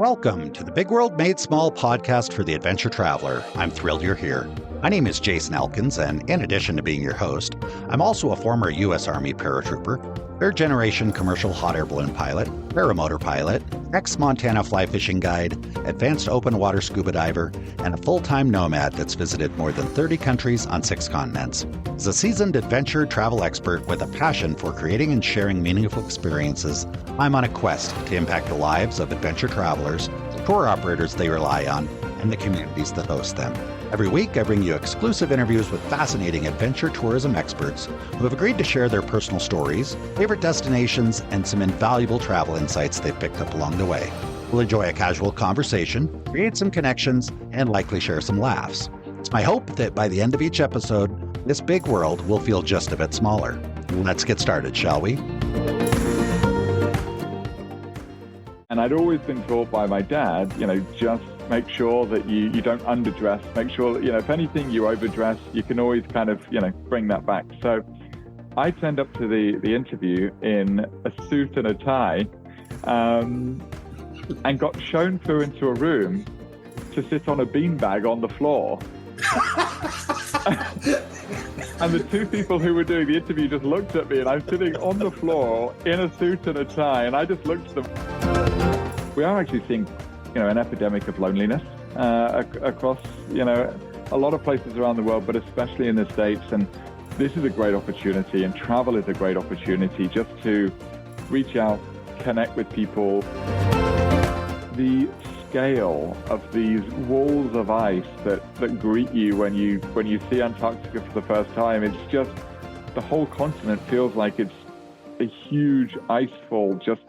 Welcome to the Big World Made Small podcast for the adventure traveler. I'm thrilled you're here. My name is Jason Elkins, and in addition to being your host, I'm also a former U.S. Army paratrooper, third-generation commercial hot air balloon pilot, paramotor pilot, ex-Montana fly fishing guide, advanced open water scuba diver, and a full-time nomad that's visited more than 30 countries on 6 continents. As a seasoned adventure travel expert with a passion for creating and sharing meaningful experiences, I'm on a quest to impact the lives of adventure travelers, the tour operators they rely on, and the communities that host them. Every week, I bring you exclusive interviews with fascinating adventure tourism experts who have agreed to share their personal stories, favorite destinations, and some invaluable travel insights they've picked up along the way. We'll enjoy a casual conversation, create some connections, and likely share some laughs. It's my hope that by the end of each episode, this big world will feel just a bit smaller. Let's get started, shall we? And I'd always been taught by my dad, just make sure that you don't underdress. Make sure that, if anything, you overdress. You can always kind of, bring that back. So I turned up to the interview in a suit and a tie and got shown through into a room to sit on a beanbag on the floor. And the two people who were doing the interview just looked at me, and I'm sitting on the floor in a suit and a tie, and I just looked at them. We are actually seeing, an epidemic of loneliness across, a lot of places around the world, but especially in the States. And this is a great opportunity, and travel is a great opportunity just to reach out, connect with people. The scale of these walls of ice that greet you when you see Antarctica for the first time, it's just, the whole continent feels like it's a huge ice fall just,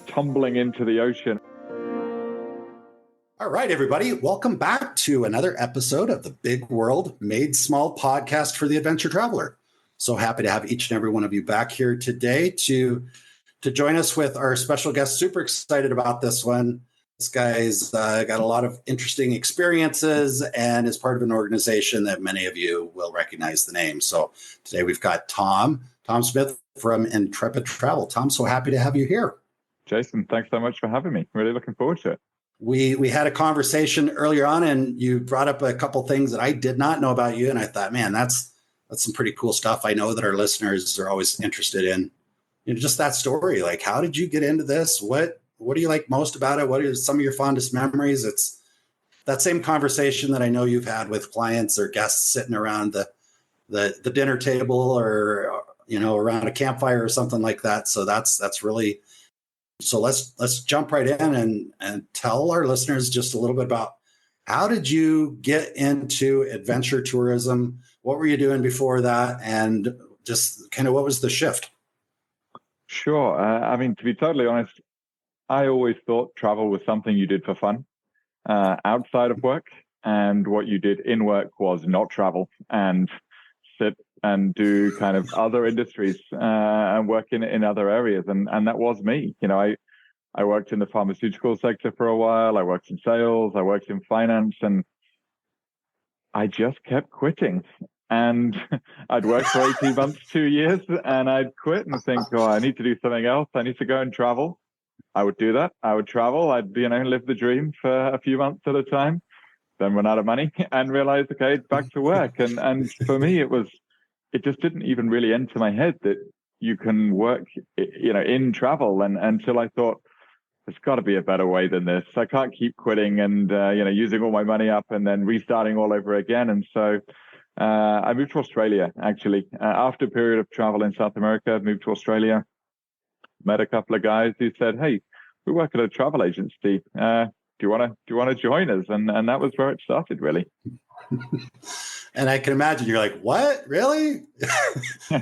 tumbling into the ocean. All right, everybody, welcome back to another episode of the Big World Made Small podcast for the adventure traveler. So happy to have each and every one of you back here today to join us with our special guest. Super excited about this one. This guy's got a lot of interesting experiences and is part of an organization that many of you will recognize the name. So today we've got Tom Smith from Intrepid Travel. Tom, so happy to have you here. Jason, thanks so much for having me. Really looking forward to it. We had a conversation earlier on, and you brought up a couple things that I did not know about you, and I thought, man, that's some pretty cool stuff. I know that our listeners are always interested in, just that story. Like, how did you get into this? What do you like most about it? What are some of your fondest memories? It's that same conversation that I know you've had with clients or guests sitting around the dinner table or around a campfire or something like that. So that's really. So let's jump right in and tell our listeners just a little bit about how did you get into adventure tourism? What were you doing before that? And just kind of what was the shift? Sure. To be totally honest, I always thought travel was something you did for fun outside of work. And what you did in work was not travel and sit and do kind of other industries and work in other areas. And that was me. I worked in the pharmaceutical sector for a while. I worked in sales. I worked in finance. And I just kept quitting. And I'd work for 18 months, 2 years, and I'd quit and think, I need to do something else. I need to go and travel. I would do that. I would travel. I'd, live the dream for a few months at a time, then run out of money and realize, okay, back to work. And for me, it just didn't even really enter my head that you can work, in travel. And until I thought, there's got to be a better way than this. I can't keep quitting and, using all my money up and then restarting all over again. And so I moved to Australia, actually. After a period of travel in South America, I moved to Australia, met a couple of guys who said, hey, we work at a travel agency. Do you want to join us? And that was where it started, really. And I can imagine you're like, what? Really?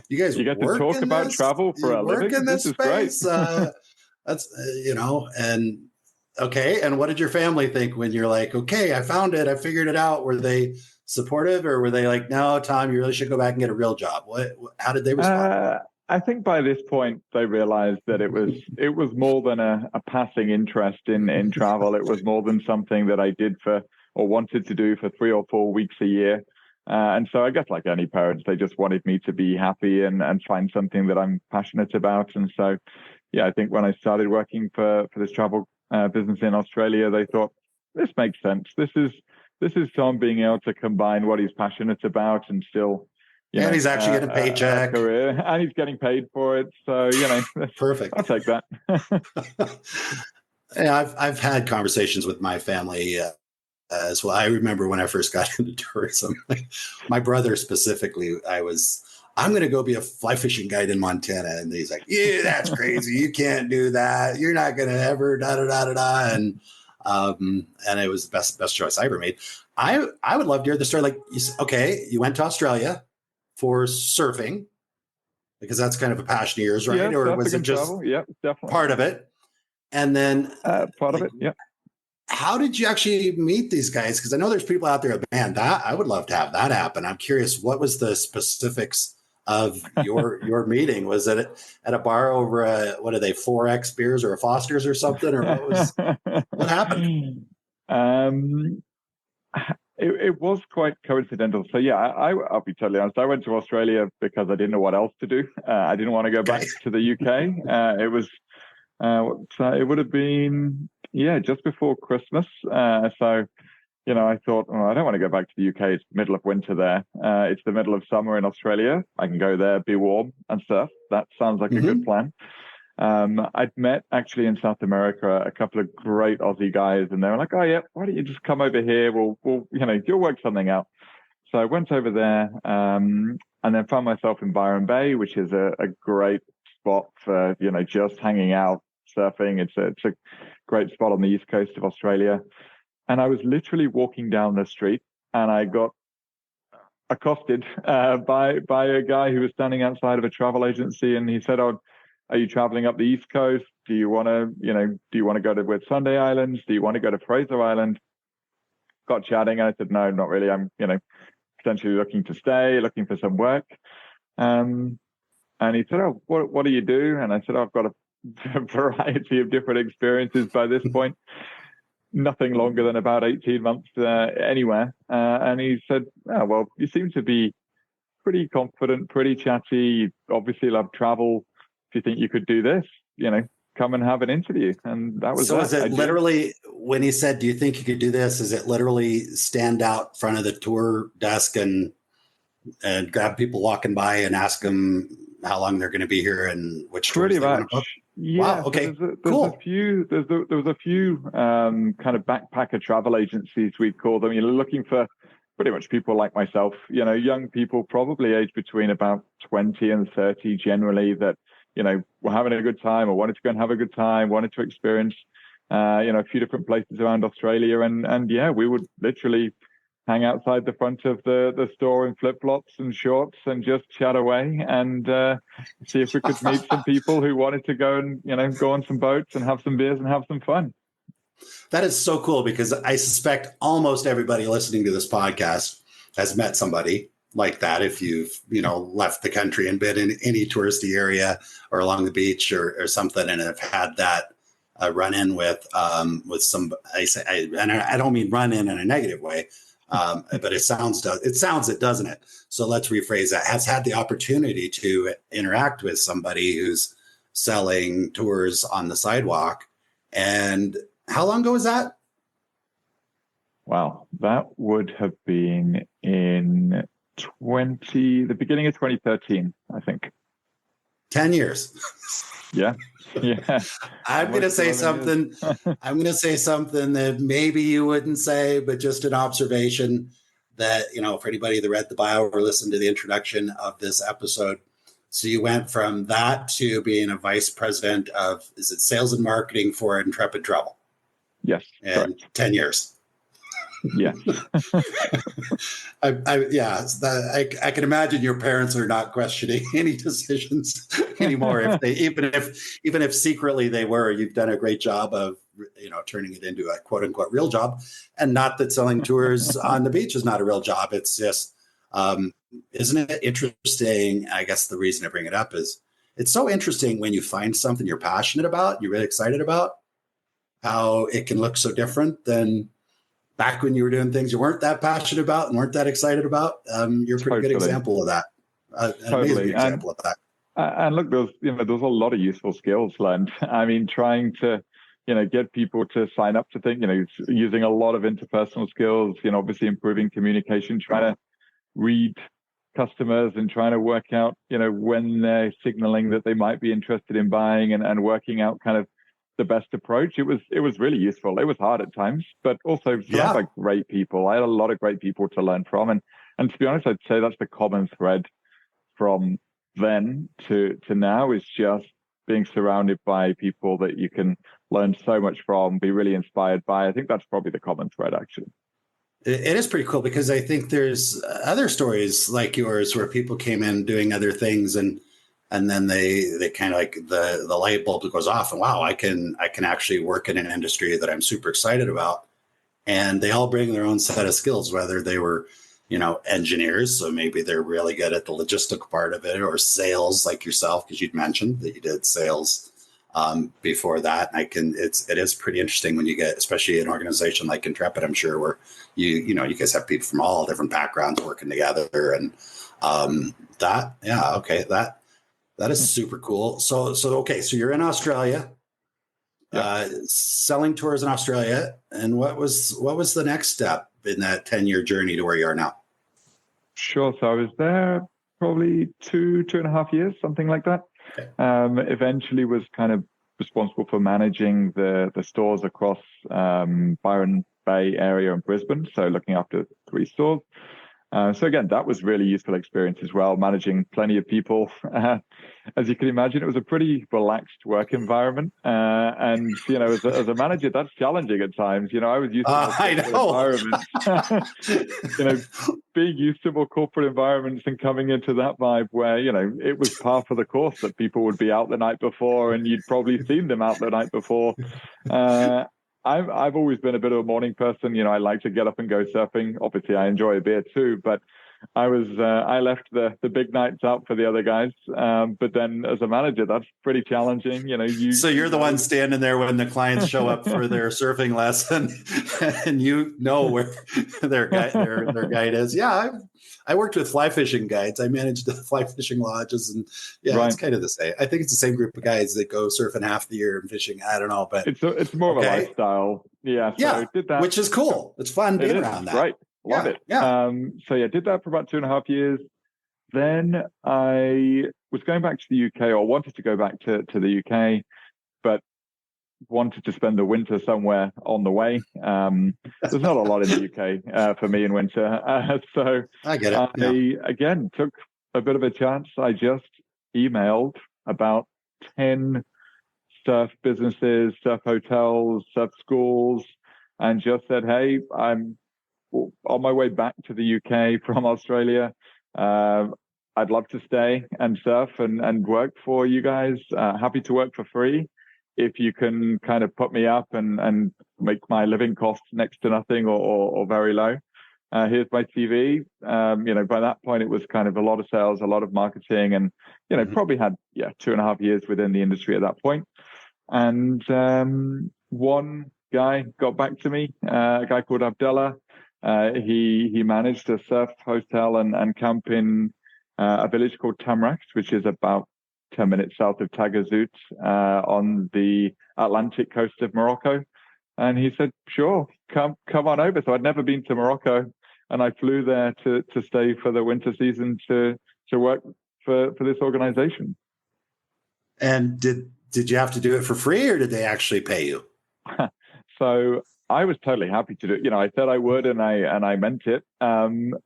You guys, you get to talk about travel for a living. In this space. Great. That's and okay. And what did your family think when you're like, okay, I found it, I figured it out? Were they supportive, or were they like, no, Tom, you really should go back and get a real job? How did they respond? I think by this point they realized that it was more than a passing interest in travel. It was more than something that I did for or wanted to do for 3 or 4 weeks a year. And so I guess like any parents, they just wanted me to be happy and find something that I'm passionate about. And so, yeah, I think when I started working for this travel business in Australia, they thought, this makes sense. This is Tom being able to combine what he's passionate about and still, he's actually getting a paycheck, career, and he's getting paid for it. So perfect. I'll take that. Yeah, I've had conversations with my family as well. I remember when I first got into tourism, my brother specifically, I'm going to go be a fly fishing guide in Montana. And he's like, yeah, that's crazy. You can't do that. You're not going to ever da-da-da-da-da. And it was the best choice I ever made. I would love to hear the story. Like, you went to Australia for surfing because that's kind of a passion of yours, right? Yeah, or was it just definitely part of it? And then part of it, yeah. How did you actually meet these guys? Because I know there's people out there, man, that I would love to have that happen. I'm curious, what was the specifics of your meeting? Was it at a bar over what are they, 4X beers or a Foster's or something? Or what happened? It was quite coincidental. So yeah, I'll be totally honest. I went to Australia because I didn't know what else to do. I didn't want to go back to the UK. It was it would have been just before Christmas. So I thought, I don't want to go back to the UK. It's the middle of winter there. It's the middle of summer in Australia. I can go there, be warm and surf. That sounds like a good plan. I'd met actually in South America a couple of great Aussie guys, and they were like, "Oh yeah, why don't you just come over here? We'll you'll work something out." So I went over there, and then found myself in Byron Bay, which is a great spot for just hanging out, surfing. It's a great spot on the east coast of Australia. And I was literally walking down the street, and I got accosted by a guy who was standing outside of a travel agency, and he said, "Oh, are you traveling up the East Coast? Do you want to go to Whitsunday Islands? Do you want to go to Fraser Island?" Got chatting, and I said, "No, not really. I'm potentially looking for some work." And he said, "Oh, what do you do?" And I said, "I've got a variety of different experiences by this point." Nothing longer than about 18 months anywhere. And he said, "Oh, well, you seem to be pretty confident, pretty chatty. You obviously love travel. If you think you could do this, come and have an interview." And that was so. Is it literally, when he said, "Do you think you could do this?" Is it literally stand out in front of the tour desk and grab people walking by and ask them how long they're going to be here and which tours they want to book? Yeah. Wow. Okay. There's cool. There was a few kind of backpacker travel agencies, we'd call them. You're looking for pretty much people like myself, young people, probably aged between about 20 and 30 generally, that were having a good time or wanted to go and have a good time, wanted to experience a few different places around Australia. And we would literally hang outside the front of the store in flip-flops and shorts and just chat away and see if we could meet some people who wanted to go and, go on some boats and have some beers and have some fun. That is so cool, because I suspect almost everybody listening to this podcast has met somebody like that. If you've, left the country and been in any touristy area or along the beach or something, and have had that run in with some, and I don't mean run in a negative way. But it sounds it, doesn't it? So let's rephrase that. Has had the opportunity to interact with somebody who's selling tours on the sidewalk. And how long ago was that? Wow, that would have been in the beginning of 2013, I think. 10 years. Yeah. I'm going to say something. I'm going to say something that maybe you wouldn't say, but just an observation that, for anybody that read the bio or listened to the introduction of this episode. So you went from that to being a vice president of, is it sales and marketing for Intrepid Travel? Yes. And 10 years. Yeah. I can imagine your parents are not questioning any decisions anymore. Even if secretly they were. You've done a great job of turning it into a quote unquote real job. And not that selling tours on the beach is not a real job. It's just isn't it interesting? I guess the reason I bring it up is it's so interesting when you find something you're passionate about, you're really excited about, how it can look so different than back when you were doing things you weren't that passionate about and weren't that excited about. You're a pretty good example of that. An amazing example of that. And look, there's a lot of useful skills learned. I mean, trying to get people to sign up to things, using a lot of interpersonal skills, obviously improving communication, trying to read customers and trying to work out, when they're signaling that they might be interested in buying, and working out kind of the best approach. It was really useful. It was hard at times, but also surrounded by great people. I had a lot of great people to learn from. And to be honest, I'd say that's the common thread from then to now, is just being surrounded by people that you can learn so much from, be really inspired by. I think that's probably the common thread, actually. It is pretty cool, because I think there's other stories like yours where people came in doing other things, and then they kind of like the light bulb goes off, and wow, I can actually work in an industry that I'm super excited about. And they all bring their own set of skills, whether they were, engineers, so maybe they're really good at the logistical part of it, or sales like yourself, because you'd mentioned that you did sales before that. It is pretty interesting when you get, especially an organization like Intrepid, I'm sure, where you guys have people from all different backgrounds working together, and that is super cool. So you're in Australia, selling tours in Australia, and what was the next step in that 10-year journey to where you are now? Sure. So I was there probably 2.5 years, something like that. Okay. Eventually was kind of responsible for managing the stores across Byron Bay area and Brisbane. So looking after 3 stores. So again, that was really useful experience as well, managing plenty of people. As you can imagine, it was a pretty relaxed work environment. And, as a manager, that's challenging at times. I was used to environments, being used to more corporate environments, and coming into that vibe where, it was par for the course that people would be out the night before, and you'd probably seen them out the night before. I've always been a bit of a morning person. I like to get up and go surfing. Obviously, I enjoy a beer too, but I left the big nights out for the other guys. But then as a manager, that's pretty challenging. So you're the one standing there when the clients show up for their surfing lesson, and where their guide is. Yeah, I worked with fly fishing guides. I managed the fly fishing lodges, and It's kind of the same. I think it's the same group of guys that go surfing half the year and fishing. I don't know, but it's more of a lifestyle. Yeah. So I did that, which is cool. It's fun being around that. Right. Love it. Yeah. Did that for about 2.5 years. Then I was going back to the UK, or wanted to go back to the UK, but wanted to spend the winter somewhere on the way. There's not a lot in the UK for me in winter. So I get it. I again took a bit of a chance. I just emailed about 10 surf businesses, surf hotels, surf schools, and just said, hey, I'm on my way back to the UK from Australia. I'd love to stay and surf and work for you guys. Happy to work for free if you can kind of put me up and make my living costs next to nothing or very low. Here's my CV. By that point, it was kind of a lot of sales, a lot of marketing, and, probably had, 2.5 years within the industry at that point. And one guy got back to me, a guy called Abdullah. He managed a surf hotel and camp in a village called Tamraght, which is about 10 minutes south of Tagazout, on the Atlantic coast of Morocco. And he said, sure, come on over. So I'd never been to Morocco, and I flew there to stay for the winter season to work for this organization. And did you have to do it for free, or did they actually pay you? So I was totally happy to do it. I said I would, and I meant it. I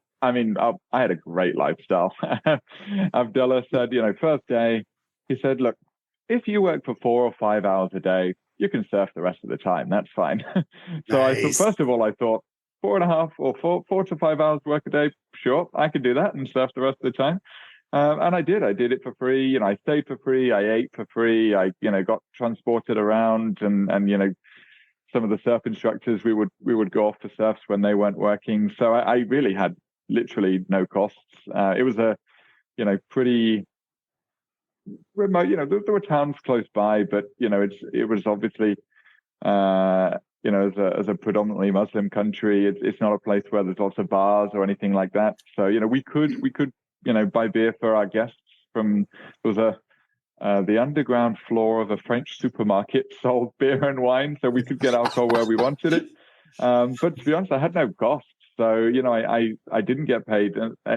had a great lifestyle. Abdullah said, first day, he said, look, if you work for 4 or 5 hours a day, you can surf the rest of the time. That's fine. So nice. First of all, I thought 4.5 or 4 to 5 hours work a day. Sure, I could do that and surf the rest of the time. And I did. I did it for free. I stayed for free. I ate for free. I, got transported around, and some of the surf instructors, we would go off to surfs when they weren't working. So I really had literally no costs. It was a, pretty remote, there were towns close by, but, it was obviously, as a predominantly Muslim country, it's not a place where there's lots of bars or anything like that. So, we could, buy beer for our guests there was the underground floor of a French supermarket sold beer and wine, so we could get alcohol where we wanted it. But to be honest, I had no costs. So, I didn't get paid,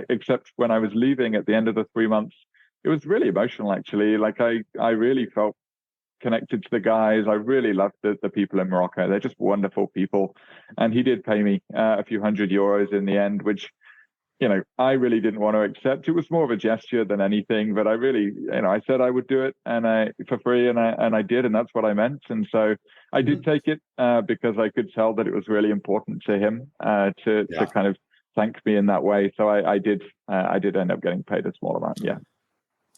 except when I was leaving at the end of the 3 months. It was really emotional, actually. Like, I really felt connected to the guys. I really loved the people in Morocco. They're just wonderful people. And he did pay me a few €100 in the end, which, I really didn't want to accept. It was more of a gesture than anything, but I really, I said I would do it for free, and I did, and that's what I meant. And so I did take it because I could tell that it was really important to him to kind of thank me in that way. So I did end up getting paid a small amount. Yeah.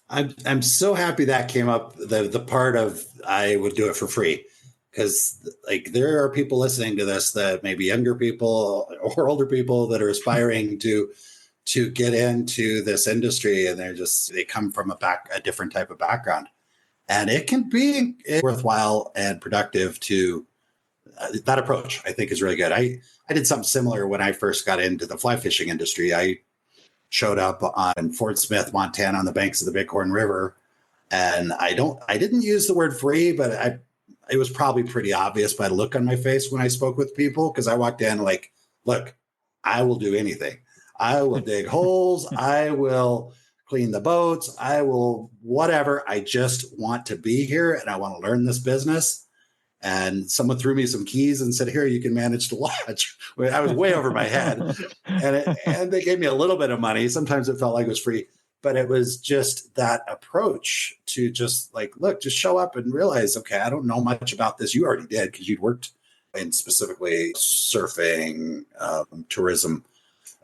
I'm so happy that came up, the part of I would do it for free, because like there are people listening to this that maybe younger people or older people that are aspiring to get into this industry, and they come from a different type of background, and it can be worthwhile and productive to that approach. I think is really good. I did something similar when I first got into the fly fishing industry. I showed up on Fort Smith, Montana, on the banks of the Bighorn River, and I didn't use the word free, but it was probably pretty obvious by the look on my face when I spoke with people, because I walked in like, look, I will do anything. I will dig holes. I will clean the boats. I will whatever. I just want to be here, and I want to learn this business. And someone threw me some keys and said, here, you can manage the lodge. I was way over my head. And they gave me a little bit of money. Sometimes it felt like it was free. But it was just that approach to just like, look, just show up and realize, okay, I don't know much about this. You already did, because you'd worked in specifically surfing, tourism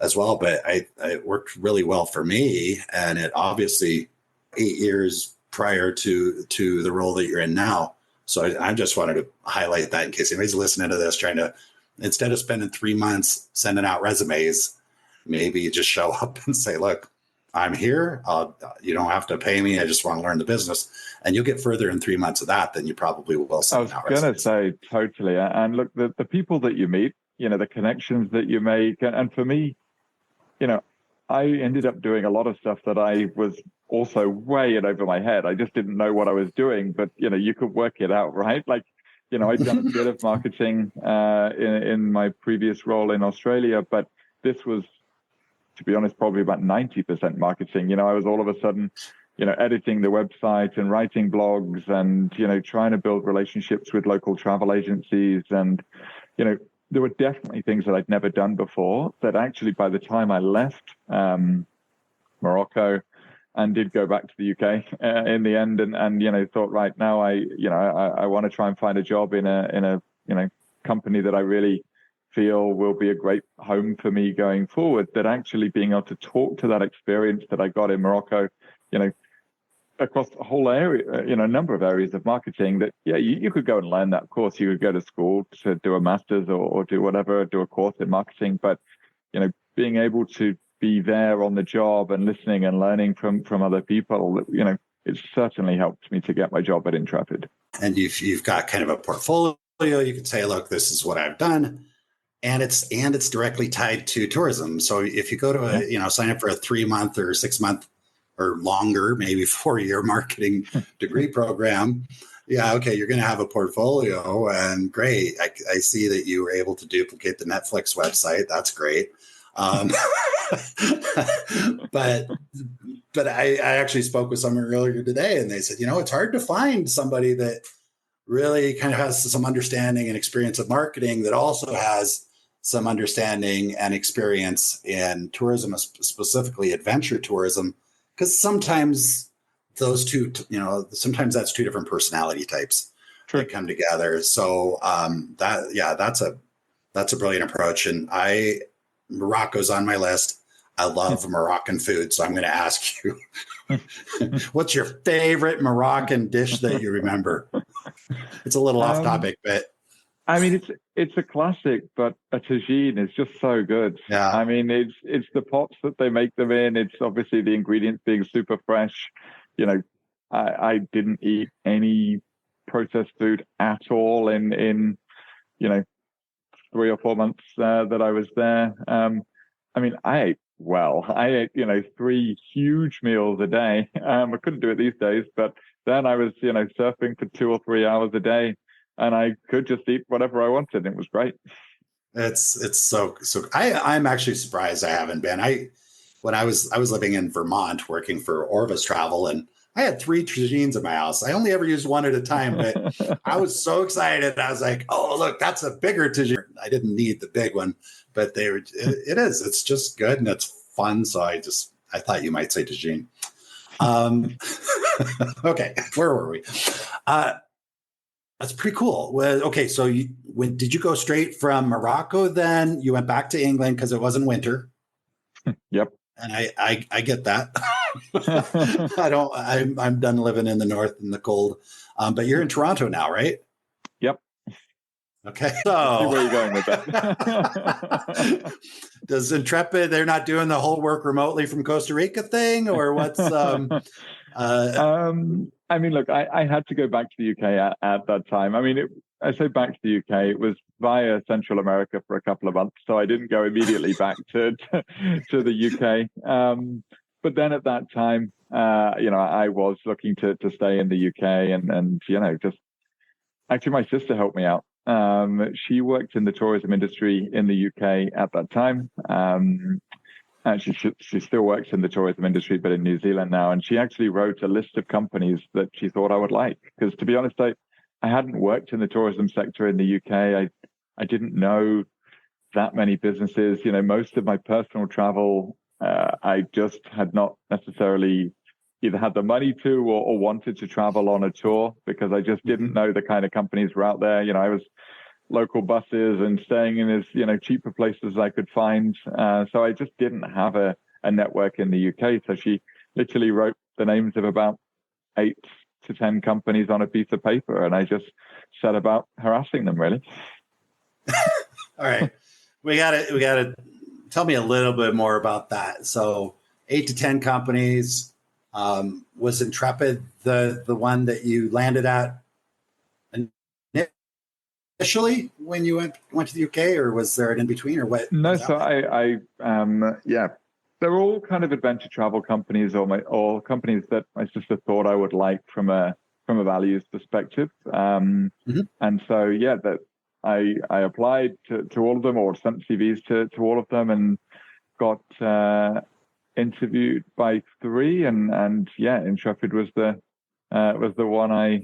as well. But it worked really well for me. And it obviously 8 years prior to the role that you're in now. So I just wanted to highlight that in case anybody's listening to this, trying to, instead of spending 3 months sending out resumes, maybe just show up and say, look, I'm here. You don't have to pay me. I just want to learn the business. And you'll get further in 3 months of that than you probably will send out resumes. I was going to say, totally. And look, the people that you meet, the connections that you make. And for me, I ended up doing a lot of stuff that I was also way in over my head. I just didn't know what I was doing, but you could work it out, right? Like, I'd done a bit of marketing in my previous role in Australia, but this was, to be honest, probably about 90% marketing. I was all of a sudden, editing the website and writing blogs and, trying to build relationships with local travel agencies. And, there were definitely things that I'd never done before that actually by the time I left Morocco and did go back to the UK in the end and thought, right now I want to try and find a job in a company that I really feel will be a great home for me going forward, that actually being able to talk to that experience that I got in Morocco, across the whole area, a number of areas of marketing that, you could go and learn that. Of course, you could go to school to do a master's or do whatever, do a course in marketing. But, being able to be there on the job and listening and learning from other people, it certainly helped me to get my job at Intrepid. And you've got kind of a portfolio. You could say, look, this is what I've done. And it's directly tied to tourism. So if you go to sign up for a 3-month or 6-month or longer, maybe 4-year marketing degree program, you're going to have a portfolio. And great, I see that you were able to duplicate the Netflix website. That's great. But I actually spoke with someone earlier today, and they said, it's hard to find somebody that really kind of has some understanding and experience of marketing that also has some understanding and experience in tourism, specifically adventure tourism, because sometimes those two, sometimes that's two different personality types that come together. So that's a brilliant approach. And Morocco's on my list. I love Moroccan food, so I'm going to ask you, what's your favorite Moroccan dish that you remember? It's a little off topic, but I mean, it's a classic, but a tagine is just so good. Yeah. I mean, it's the pots that they make them in. It's obviously the ingredients being super fresh. I didn't eat any processed food at all in 3 or 4 months that I was there. I mean, I ate well. I ate 3 huge meals a day. I couldn't do it these days, but then I was, surfing for 2 or 3 hours a day, and I could just eat whatever I wanted. It was great. It's so I'm actually surprised I haven't been. When I was living in Vermont working for Orvis Travel, and I had 3 tagines in my house. I only ever used one at a time, but I was so excited. I was like, oh, look, that's a bigger tagine. I didn't need the big one, but it's just good and it's fun. So I thought you might say tagine. Okay, where were we? That's pretty cool. Well, okay, so did you go straight from Morocco then? You went back to England because it wasn't winter. Yep. And I get that. I'm done living in the north in the cold. But you're in Toronto now, right? Yep. Okay. So see where you're going with that. Does Intrepid, they're not doing the whole work remotely from Costa Rica thing, or what's I mean, look, I had to go back to the UK at that time. I mean, I say back to the UK, it was via Central America for a couple of months, so I didn't go immediately back to the UK. But then at that time, I was looking to stay in the UK, and just actually my sister helped me out. She worked in the tourism industry in the UK at that time. Actually, she still works in the tourism industry, but in New Zealand now. And she actually wrote a list of companies that she thought I would like. Because to be honest, I hadn't worked in the tourism sector in the UK. I didn't know that many businesses. Most of my personal travel, I just had not necessarily either had the money to or wanted to travel on a tour, because I just didn't know the kind of companies were out there. I was local buses and staying in as cheaper places as I could find. So I just didn't have a network in the UK. So she literally wrote the names of about 8 to 10 companies on a piece of paper, and I just set about harassing them, really. All right. We gotta tell me a little bit more about that. So 8 to 10 companies. Was Intrepid the one that you landed at initially when you went to the UK, or was there an in between, or what? No, so they're all kind of adventure travel companies, or companies that my sister thought I would like from a values perspective. And so that I applied to all of them, or sent CVs to all of them, and got interviewed by 3, and Intrepid was the one I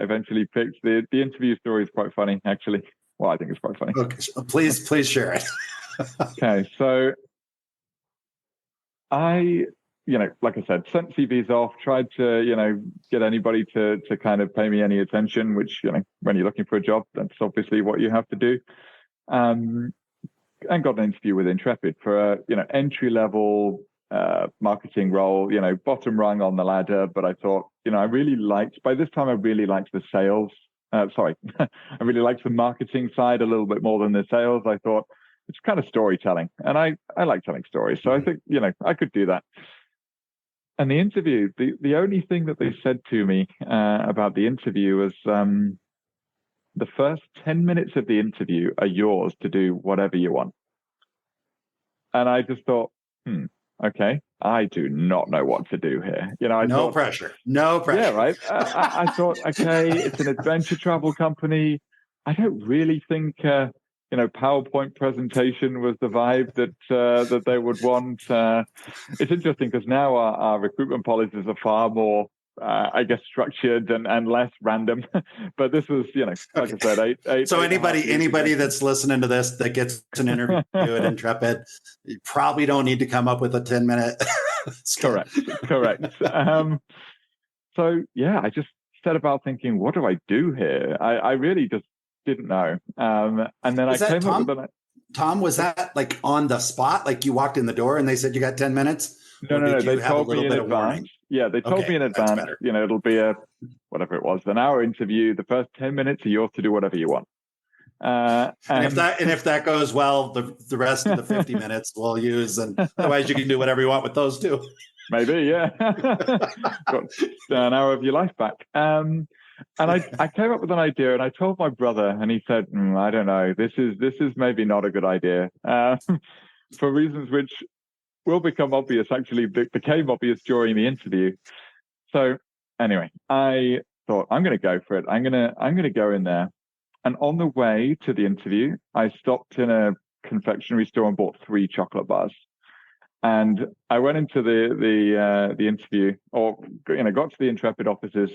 eventually picked. The interview story is quite funny, actually. Well, I think it's quite funny. Okay, please share it. Okay, so I, like I said, sent CVs off, tried to, get anybody to kind of pay me any attention, which, when you're looking for a job, that's obviously what you have to do. And got an interview with Intrepid for a, entry level marketing role, bottom rung on the ladder. But I thought, by this time, I really liked the sales. I really liked the marketing side a little bit more than the sales. I thought it's kind of storytelling, and I like telling stories. So I think, I could do that. And the interview, the only thing that they said to me about the interview was the first 10 minutes of the interview are yours to do whatever you want. And I just thought, okay, I do not know what to do here. No pressure. Yeah, right. I thought, okay, it's an adventure travel company. I don't really think, PowerPoint presentation was the vibe that they would want. It's interesting because now our recruitment policies are far more, structured and less random. But this was, like I said, eight. So anybody that's listening to this that gets an interview at Intrepid, you probably don't need to come up with a 10-minute. Correct. So I just set about thinking, what do I do here? I really just didn't know. And then I came up with Tom, was that like on the spot? Like you walked in the door and they said you got 10 minutes? No. They told me in advance. Yeah, they told me in advance. It'll be whatever it was, an hour interview. The first 10 minutes are yours to do whatever you want. And if that goes well, the rest of the 50 minutes we'll use, and otherwise you can do whatever you want with those too. Maybe, yeah. Got an hour of your life back. And I came up with an idea, and I told my brother, and he said, I don't know, this is maybe not a good idea, for reasons which will become obvious, actually became obvious during the interview. So anyway, I thought I'm going to go for it. I'm going to go in there. And on the way to the interview, I stopped in a confectionery store and bought 3 chocolate bars. And I went into the interview, or got to the Intrepid offices.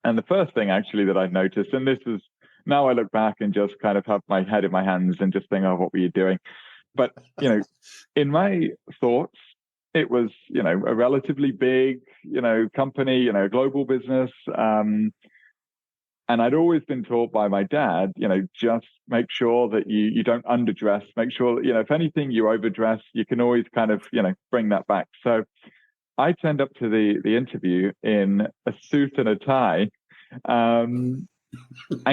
And the first thing actually that I noticed, and this is now I look back and just kind of have my head in my hands and just think, oh, what were you doing? But in my thoughts, it was a relatively big company, global business. And I'd always been taught by my dad, just make sure that you don't underdress. Make sure that, if anything, you overdress. You can always kind of, bring that back. So I turned up to the interview in a suit and a tie, and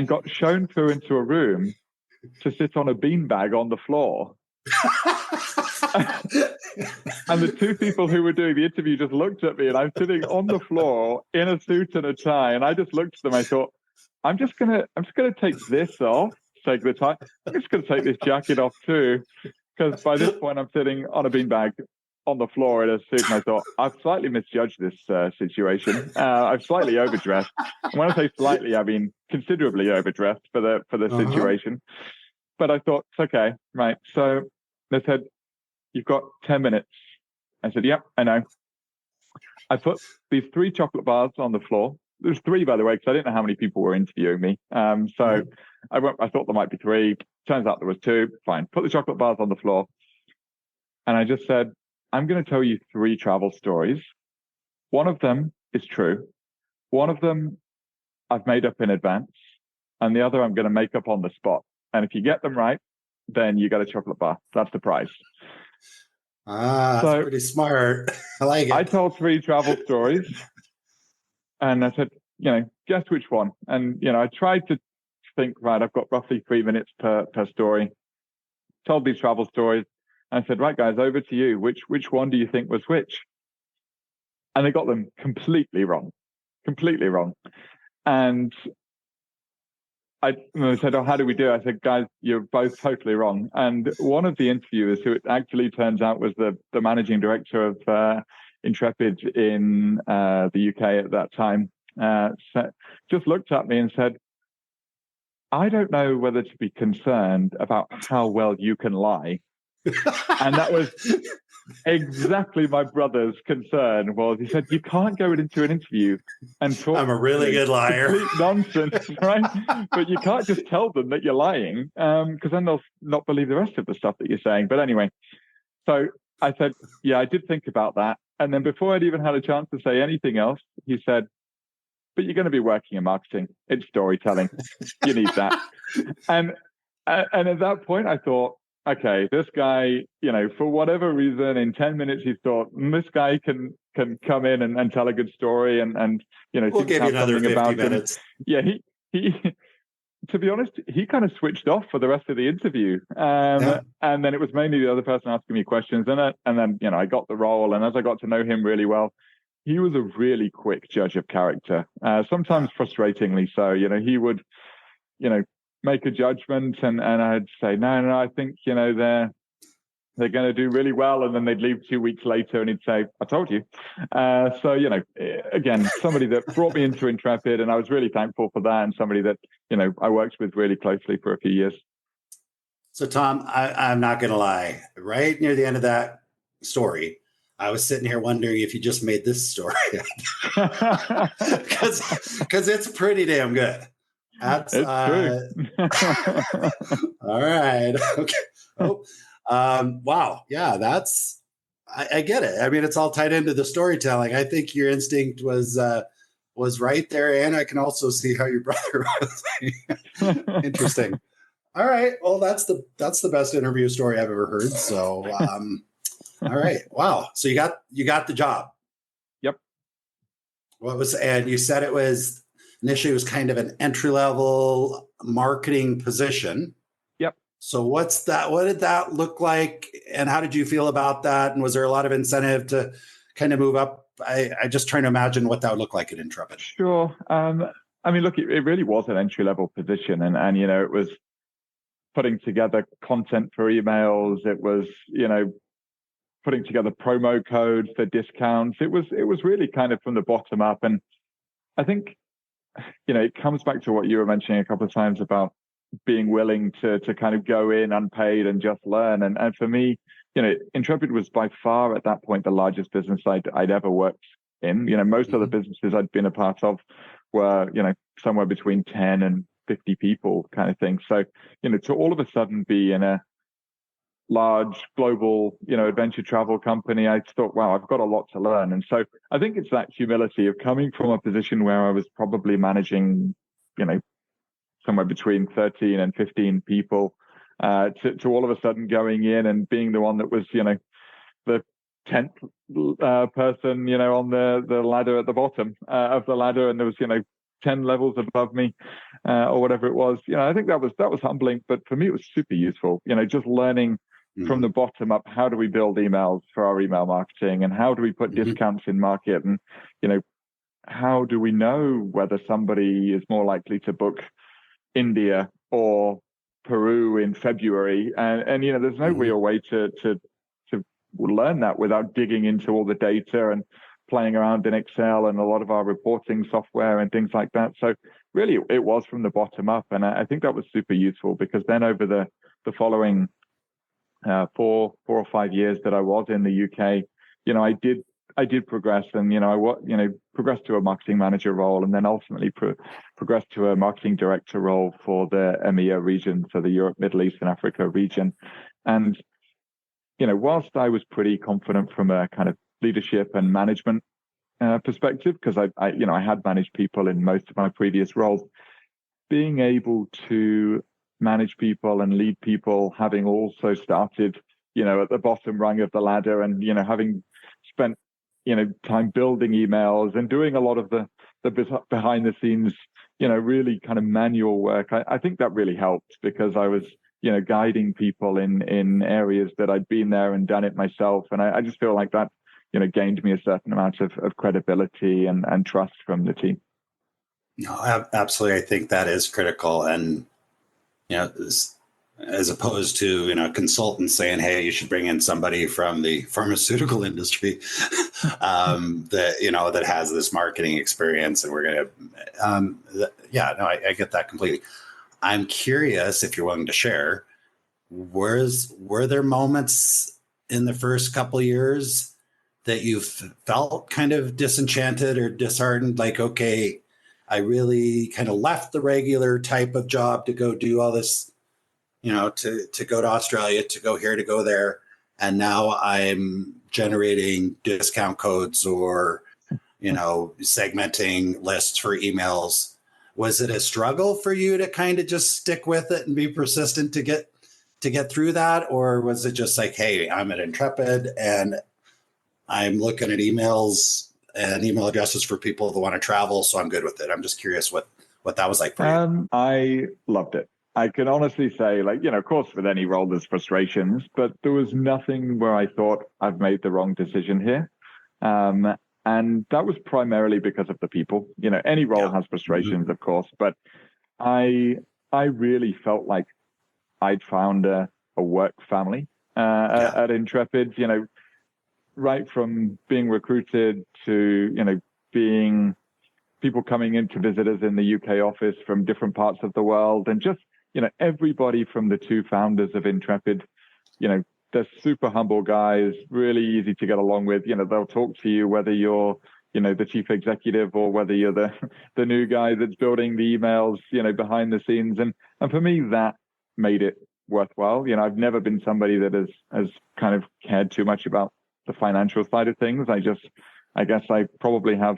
got shown through into a room to sit on a beanbag on the floor. And the 2 people who were doing the interview just looked at me, and I'm sitting on the floor in a suit and a tie. And I just looked at them. I thought, I'm just gonna take this off, take the tie. I'm just gonna take this jacket off too, because by this point I'm sitting on a beanbag on the floor in a suit, and I thought I've slightly misjudged this situation. I've slightly overdressed. And when I say slightly, I mean considerably overdressed for the situation. But I thought it's okay, right? So they said, "You've got 10 minutes." I said, "Yep, I know." I put these 3 chocolate bars on the floor. There's 3, by the way, because I didn't know how many people were interviewing me. I thought there might be 3. Turns out there was 2. Fine. Put the chocolate bars on the floor. And I just said, I'm going to tell you 3 travel stories. One of them is true. One of them I've made up in advance. And the other I'm going to make up on the spot. And if you get them right, then you get a chocolate bar. That's the prize. That's pretty smart. I like it. I told 3 travel stories. And I said, guess which one? And, I tried to think, right, I've got roughly 3 minutes per story. Told these travel stories. And I said, right, guys, over to you. Which one do you think was which? And they got them completely wrong. And I said, oh, how do we do it? I said, guys, you're both totally wrong. And one of the interviewers, who it actually turns out was the managing director of Intrepid in the UK at that time, just looked at me and said, I don't know whether to be concerned about how well you can lie. And that was exactly my brother's concern. Was he said, you can't go into an interview and talk. I'm a really good liar. Complete nonsense, right? But you can't just tell them that you're lying, because then they'll not believe the rest of the stuff that you're saying. But anyway, so I said, yeah, I did think about that. And then before I'd even had a chance to say anything else, he said, but you're going to be working in marketing. It's storytelling. You need that. And at that point, I thought, okay, this guy, for whatever reason, in 10 minutes, he thought, this guy can come in and tell a good story and we'll give you another 50 minutes. Yeah, he to be honest, he kind of switched off for the rest of the interview. And then it was mainly the other person asking me questions. And then, I got the role. And as I got to know him really well, he was a really quick judge of character, sometimes frustratingly so. He would, make a judgment and I'd say, no, I think, they're going to do really well. And then they'd leave 2 weeks later and he'd say, I told you. So, again, somebody that brought me into Intrepid, and I was really thankful for that. And somebody that, I worked with really closely for a few years. So Tom, I'm not going to lie, right near the end of that story, I was sitting here wondering if you just made this story up. Because it's pretty damn good. That's true. All right. Okay. Oh, wow. Yeah, I get it. I mean, it's all tied into the storytelling. I think your instinct was right there, and I can also see how your brother was. Interesting. All right. Well, that's the best interview story I've ever heard. So, all right. Wow. So you got the job. Yep. And you said it was initially kind of an entry-level marketing position. Yep. So what did that look like, and how did you feel about that? And was there a lot of incentive to kind of move up? I just trying to imagine what that would look like at Intrepid. Sure. I mean, look, it really was an entry-level position, and it was putting together content for emails. It was, putting together promo codes for discounts. It was really kind of from the bottom up. And I think, it comes back to what you were mentioning a couple of times about being willing to kind of go in unpaid and just learn. And for me, Intrepid was by far at that point the largest business I'd ever worked in. Most of the businesses I'd been a part of were, somewhere between 10 and 50 people kind of thing. So, to all of a sudden be in a large global, adventure travel company, I thought, wow, I've got a lot to learn. And so I think it's that humility of coming from a position where I was probably managing, somewhere between 13 and 15 people, to all of a sudden going in and being the one that was, the 10th person, on the ladder at the bottom of the ladder. And there was, 10 levels above me, or whatever it was. I think that was humbling, but for me, it was super useful, just learning from the bottom up. How do we build emails for our email marketing, and how do we put discounts in market? And, how do we know whether somebody is more likely to book India or Peru in February? And there's no real way to learn that without digging into all the data and playing around in Excel and a lot of our reporting software and things like that. So really, it was from the bottom up. And I think that was super useful, because then over the following 4 or 5 years that I was in the UK, I did progress, and I progressed to a marketing manager role, and then ultimately progressed to a marketing director role for the EMEA region, so the Europe, Middle East, and Africa region. And whilst I was pretty confident from a kind of leadership and management perspective, because I had managed people in most of my previous roles, being able to manage people and lead people, having also started, at the bottom rung of the ladder, and, having spent, time building emails and doing a lot of the behind the scenes, really kind of manual work. I think that really helped, because I was, guiding people in areas that I'd been there and done it myself. And I just feel like that, gained me a certain amount of credibility and trust from the team. No, absolutely. I think that is critical. And, as opposed to, consultants saying, hey, you should bring in somebody from the pharmaceutical industry that has this marketing experience, and we're going to, I get that completely. I'm curious if you're willing to share, were there moments in the first couple of years that you felt kind of disenchanted or disheartened? Like, okay, I really kind of left the regular type of job to go do all this, to go to Australia, to go here, to go there. And now I'm generating discount codes or, segmenting lists for emails. Was it a struggle for you to kind of just stick with it and be persistent to get through that? Or was it just like, hey, I'm at Intrepid and I'm looking at emails and email addresses for people that want to travel, so I'm good with it? I'm just curious what that was like for you. I loved it. I can honestly say, of course, with any role, there's frustrations, but there was nothing where I thought I've made the wrong decision here. And that was primarily because of the people. Any role has frustrations, of course, but I really felt like I'd found a work family at Intrepid, right from being recruited to, being people coming in to visit us in the UK office from different parts of the world, and just, everybody from the 2 founders of Intrepid, they're super humble guys, really easy to get along with. They'll talk to you whether you're, the chief executive or whether you're the new guy that's building the emails, behind the scenes. And for me, that made it worthwhile. I've never been somebody that has kind of cared too much about the financial side of things. I guess I probably have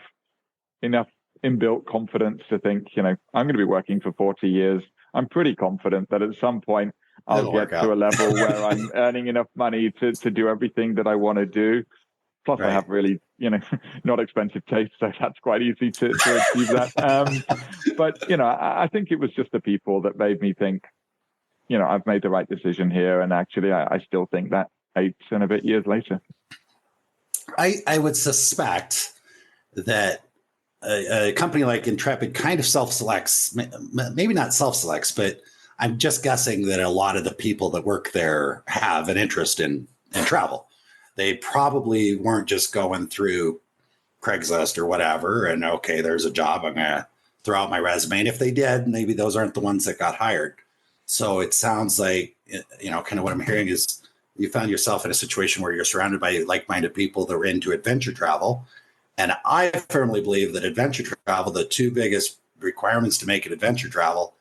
enough inbuilt confidence to think, I'm going to be working for 40 years. I'm pretty confident that at some point I'll get to a level where I'm earning enough money to do everything that I want to do. Plus, I have really, not expensive taste, so that's quite easy to achieve that. But, I think it was just the people that made me think, I've made the right decision here. And actually, I still think that 8 and a bit years later. I would suspect that a company like Intrepid kind of self-selects, maybe not self-selects, but I'm just guessing that a lot of the people that work there have an interest in travel. they probably weren't just going through Craigslist or whatever, and okay, there's a job, I'm gonna throw out my resume. And if they did, maybe those aren't the ones that got hired. So it sounds like, kind of what I'm hearing is you found yourself in a situation where you're surrounded by like-minded people that are into adventure travel. And I firmly believe that adventure travel, the two biggest requirements to make it adventure travel,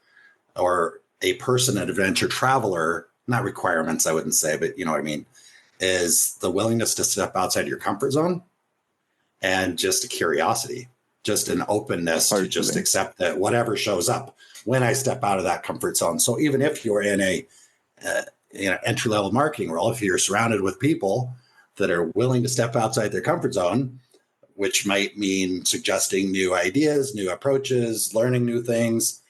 or a person, an adventure traveler, not requirements, I wouldn't say, but you know what I mean, is the willingness to step outside your comfort zone and just a curiosity, just an openness to just accept that whatever shows up when I step out of that comfort zone. So even if you're in a entry-level marketing role, if you're surrounded with people that are willing to step outside their comfort zone, which might mean suggesting new ideas, new approaches, learning new things,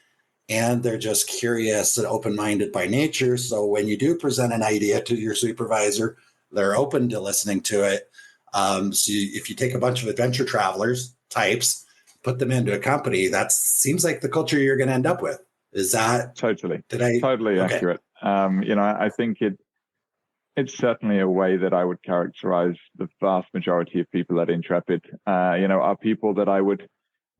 and they're just curious and open-minded by nature. So when you do present an idea to your supervisor, they're open to listening to it. If you take a bunch of adventure travelers types, put them into a company, that seems like the culture you're going to end up with. Is that totally accurate? I think it's certainly a way that I would characterize the vast majority of people at Intrepid. Are people that I would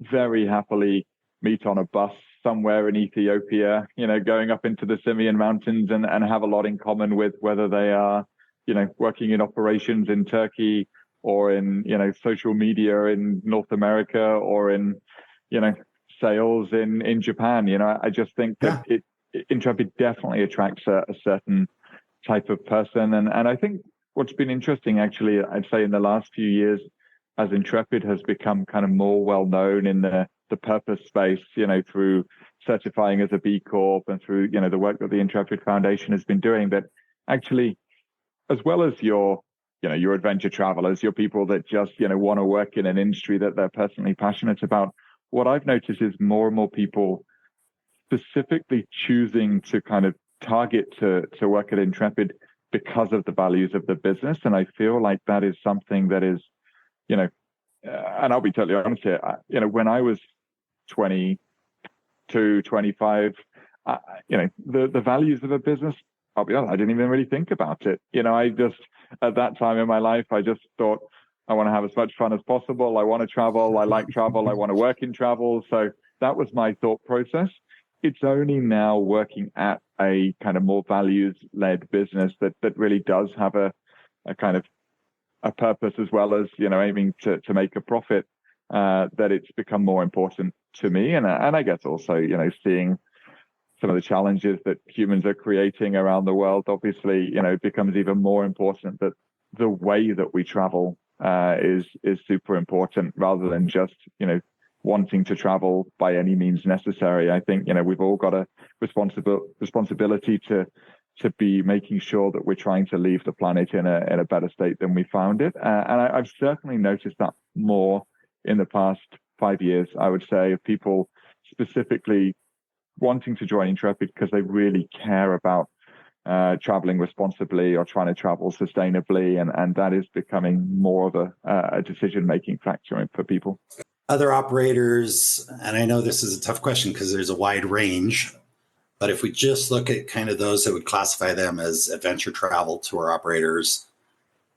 very happily meet on a bus somewhere in Ethiopia, going up into the Simeon Mountains and have a lot in common with, whether they are, working in operations in Turkey or in, social media in North America or in, sales in Japan. I just think that Intrepid definitely attracts a certain type of person. And I think what's been interesting, actually, I'd say in the last few years, as Intrepid has become kind of more well known in the purpose space, through certifying as a B Corp and through, the work that the Intrepid Foundation has been doing, that actually, as well as your adventure travelers, your people that just, want to work in an industry that they're personally passionate about, what I've noticed is more and more people specifically choosing to kind of target to work at Intrepid because of the values of the business. And I feel like that is something that is, and I'll be totally honest here, when I was 22, 25, the values of a business, I'll be honest, I didn't even really think about it. I just, at that time in my life, I just thought, I want to have as much fun as possible. I want to travel. I like travel. I want to work in travel. So that was my thought process. It's only now working at a kind of more values-led business that really does have a kind of a purpose, as well as, aiming to make a profit, that it's become more important to me. And I guess also, seeing some of the challenges that humans are creating around the world, obviously, it becomes even more important that the way that we travel is super important, rather than just, wanting to travel by any means necessary. I think, we've all got a responsibility to be making sure that we're trying to leave the planet in a better state than we found it. And I've certainly noticed that more in the past 5 years, I would say, of people specifically wanting to join Intrepid because they really care about traveling responsibly or trying to travel sustainably. And that is becoming more of a decision-making factor for people. Other operators, and I know this is a tough question because there's a wide range, but if we just look at kind of those that would classify them as adventure travel tour operators,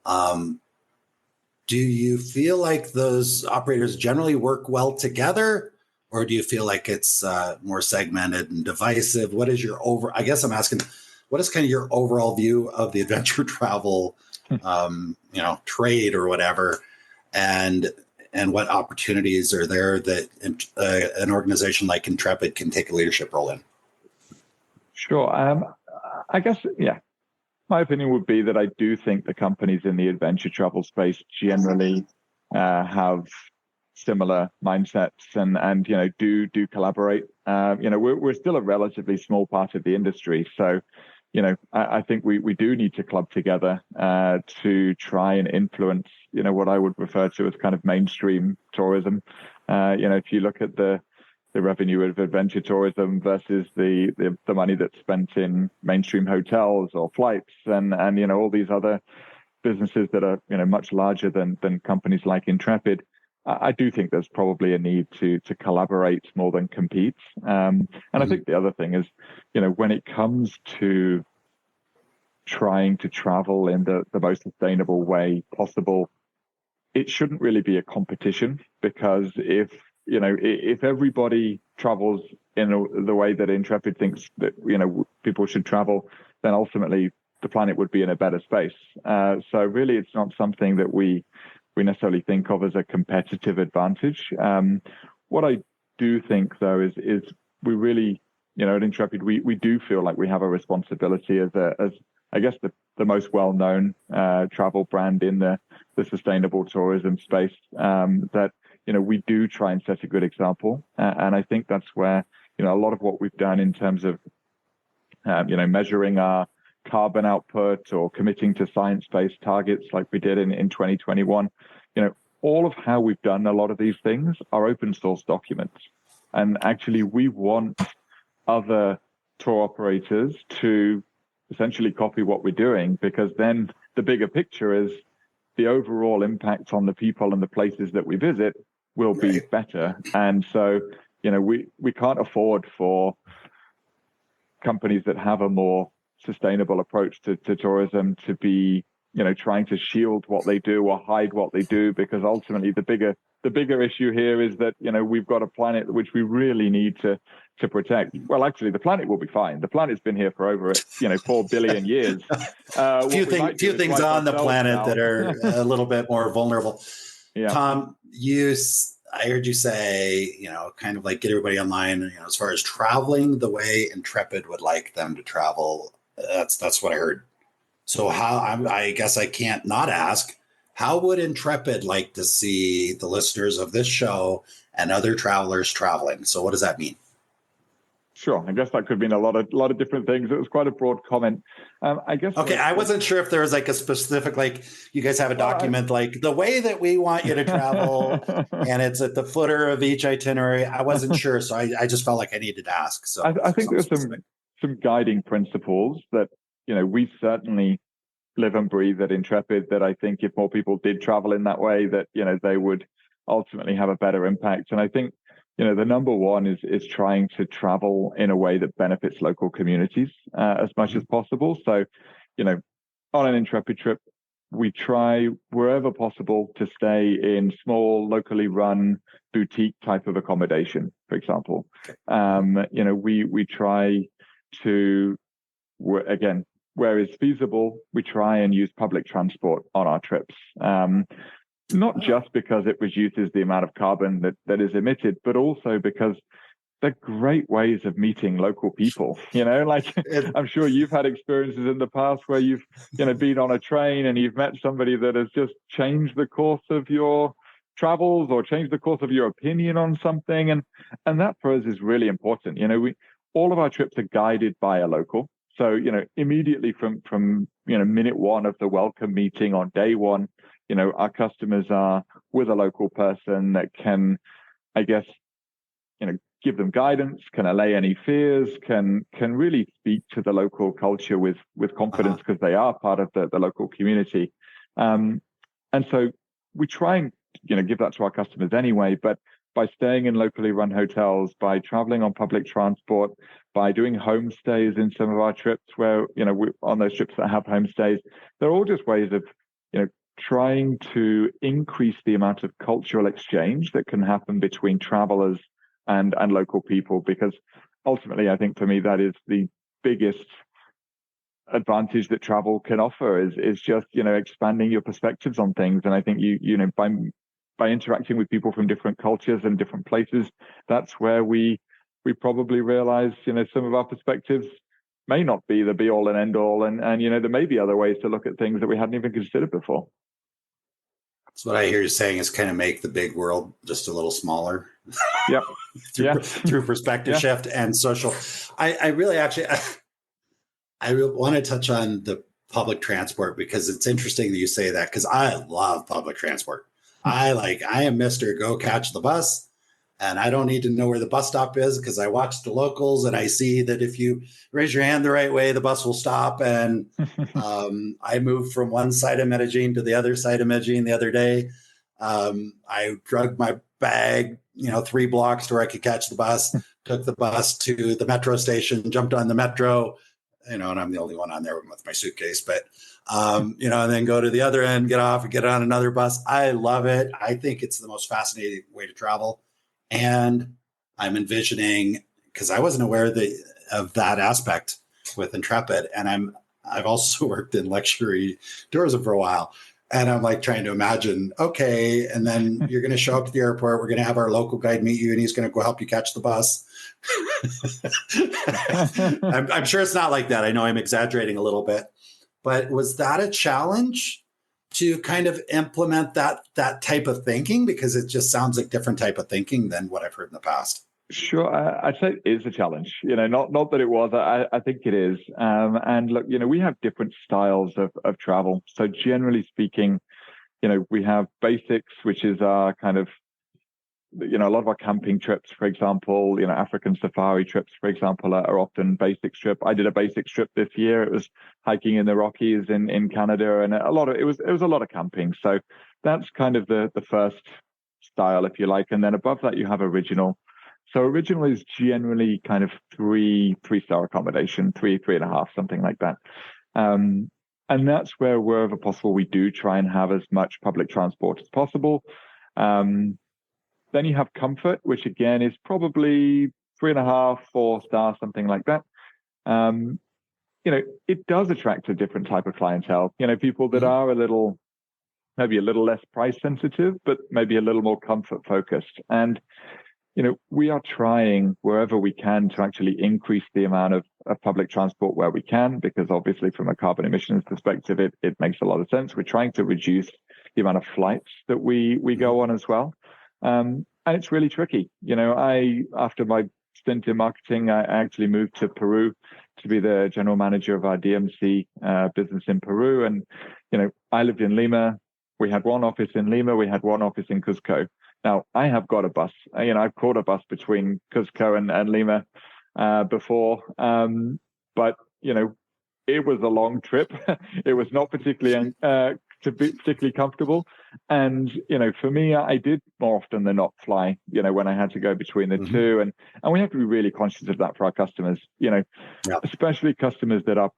do you feel like those operators generally work well together, or do you feel like it's more segmented and divisive? What is your I guess I'm asking, what is kind of your overall view of the adventure travel, trade or whatever, and what opportunities are there that an organization like Intrepid can take a leadership role in? Sure. I guess, my opinion would be that I do think the companies in the adventure travel space generally have similar mindsets and do collaborate. We're still a relatively small part of the industry. So, I think we do need to club together to try and influence, what I would refer to as kind of mainstream tourism. If you look at the revenue of adventure tourism versus the money that's spent in mainstream hotels or flights and all these other businesses that are, much larger than companies like Intrepid, I do think there's probably a need to collaborate more than compete. And I think the other thing is, when it comes to trying to travel in the most sustainable way possible, it shouldn't really be a competition, because if everybody travels in the way that Intrepid thinks that people should travel, then ultimately the planet would be in a better space. So really, it's not something that we necessarily think of as a competitive advantage. What I do think, though, is we really, at Intrepid, we do feel like we have a responsibility as I guess the most well-known travel brand in the sustainable tourism space, that we do try and set a good example, and I think that's where a lot of what we've done in terms of measuring our carbon output or committing to science-based targets like we did in 2021, all of how we've done a lot of these things are open source documents, and actually we want other tour operators to essentially copy what we're doing, because then the bigger picture is the overall impact on the people and the places that we visit will be better. And so, we can't afford for companies that have a more sustainable approach to tourism to be, trying to shield what they do or hide what they do, because ultimately the bigger issue here is that, we've got a planet which we really need to protect. Well, actually, the planet will be fine. The planet's been here for over, 4 billion years. Few things on the planet now that are a little bit more vulnerable. Yeah. Tom, I heard you say, kind of like get everybody online, as far as traveling the way Intrepid would like them to travel. That's what I heard. So I guess I can't not ask, how would Intrepid like to see the listeners of this show and other travelers traveling? So what does that mean? Sure. I guess that could mean a lot of different things. It was quite a broad comment. I guess. Okay. I wasn't sure if there was like a specific, like you guys have a document, like the way that we want you to travel, and it's at the footer of each itinerary. I wasn't sure. So I just felt like I needed to ask. So I think there's some guiding principles that, we certainly live and breathe at Intrepid, that I think if more people did travel in that way, that, they would ultimately have a better impact. And I think, the number one is trying to travel in a way that benefits local communities as much as possible. So, on an Intrepid trip, we try wherever possible to stay in small, locally run boutique type of accommodation, for example. We try to, again, where is feasible, we try and use public transport on our trips. Not just because it reduces the amount of carbon that is emitted, but also because they're great ways of meeting local people. I'm sure you've had experiences in the past where you've, been on a train and you've met somebody that has just changed the course of your travels or changed the course of your opinion on something. And that for us is really important. All of our trips are guided by a local. So, immediately from minute one of the welcome meeting on day one, our customers are with a local person that can, I guess, give them guidance, can allay any fears, can really speak to the local culture with confidence, because they are part of the local community. And so we try and, give that to our customers anyway, but by staying in locally run hotels, by traveling on public transport, by doing homestays in some of our trips where, on those trips that have homestays, they're all just ways of, trying to increase the amount of cultural exchange that can happen between travelers and local people, because ultimately, I think for me, that is the biggest advantage that travel can offer is just, expanding your perspectives on things. And I think by interacting with people from different cultures and different places, that's where we probably realize, some of our perspectives may not be the be all and end all. And there may be other ways to look at things that we hadn't even considered before. That's what I hear you saying, is kind of make the big world just a little smaller. Yep. through perspective shift and social. I really actually, I want to touch on the public transport, because it's interesting that you say that, because I love public transport. I am Mr. Go catch the bus, and I don't need to know where the bus stop is, because I watch the locals and I see that if you raise your hand the right way, the bus will stop. And I moved from one side of Medellin to the other side of Medellin the other day. I dragged my bag, 3 blocks to where I could catch the bus, took the bus to the metro station, jumped on the metro, and I'm the only one on there with my suitcase, but, and then go to the other end, get off and get on another bus. I love it. I think it's the most fascinating way to travel. And I'm envisioning, because I wasn't aware of that aspect with Intrepid. And I've also worked in luxury tourism for a while. And I'm like trying to imagine, okay, and then you're going to show up at the airport. We're going to have our local guide meet you, and he's going to go help you catch the bus. I'm sure it's not like that. I know I'm exaggerating a little bit, but was that a challenge to kind of implement that type of thinking? Because it just sounds like different type of thinking than what I've heard in the past. Sure, I'd say it is a challenge. Not that it was. I think it is. And look, we have different styles of travel. So generally speaking, we have basics, which is our kind of, a lot of our camping trips, for example, African safari trips, for example, are often basic trip. I did a basic trip this year. It was hiking in the Rockies in Canada, and it was a lot of camping. So that's kind of the first style, if you like. And then above that, you have original. So original is generally kind of three-star accommodation, 3.5, something like that. And that's wherever possible, we do try and have as much public transport as possible. Then you have comfort, which again is probably 3.5, 4-star, something like that. It does attract a different type of clientele. People that are maybe a little less price sensitive, but maybe a little more comfort focused. And we are trying wherever we can to actually increase the amount of public transport where we can, because obviously from a carbon emissions perspective, it makes a lot of sense. We're trying to reduce the amount of flights that we go on as well. And it's really tricky. After my stint in marketing, I actually moved to Peru to be the general manager of our DMC business in Peru. And, I lived in Lima. We had one office in Lima. We had one office in Cusco. Now, I have got a bus. I've caught a bus between Cusco and Lima before. But, it was a long trip. It was not particularly comfortable. And, for me, I did more often than not fly, when I had to go between the two. And we have to be really conscious of that for our customers, especially customers that are,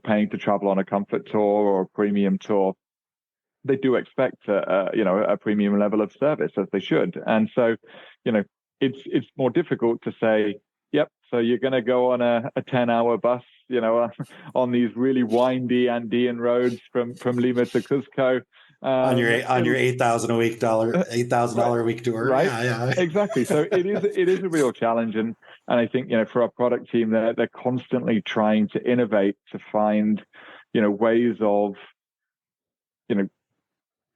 paying to travel on a comfort tour or a premium tour. They do expect a premium level of service, as they should. And so, it's more difficult to say, yep, so you're going to go on a 10-hour bus, on these really windy Andean roads from Lima to Cusco. On your $8,000 a week tour. Right. Yeah. Exactly. So it is a real challenge. And I think, for our product team, they're constantly trying to innovate to find, ways of,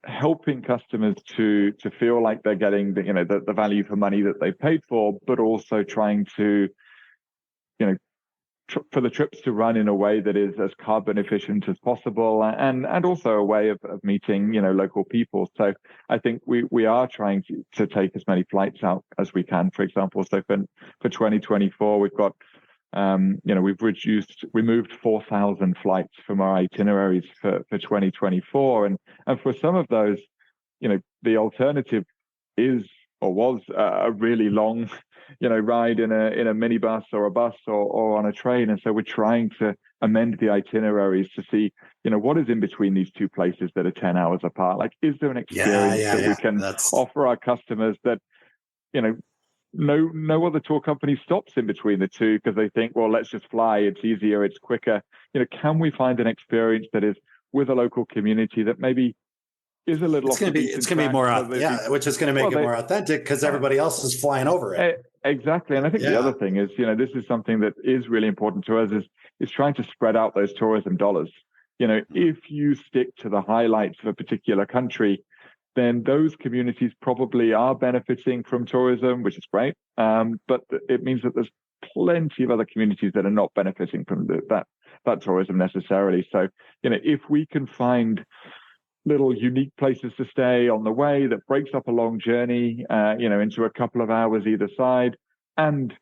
helping customers to feel like they're getting the value for money that they paid for, but also trying to, for the trips to run in a way that is as carbon efficient as possible, and also a way of meeting, local people. So I think we are trying to take as many flights out as we can, for example. So for 2024, we've got, we moved 4,000 flights from our itineraries for 2024. And for some of those, the alternative is or was a really long, ride in a minibus or a bus or on a train. And so we're trying to amend the itineraries to see, what is in between these two places that are 10 hours apart? Like, is there an experience that we can offer our customers that, no other tour company stops in between the two because they think, well, let's just fly. It's easier. It's quicker. Can we find an experience that is with a local community that maybe is a little? It's going to be more, which is going to make it more authentic because everybody else is flying over it. Exactly. And I think the other thing is, this is something that is really important to us is trying to spread out those tourism dollars. If you stick to the highlights of a particular country, then those communities probably are benefiting from tourism, which is great. But it means that there's plenty of other communities that are not benefiting from that tourism necessarily. So, if we can find little unique places to stay on the way that breaks up a long journey, into a couple of hours either side, and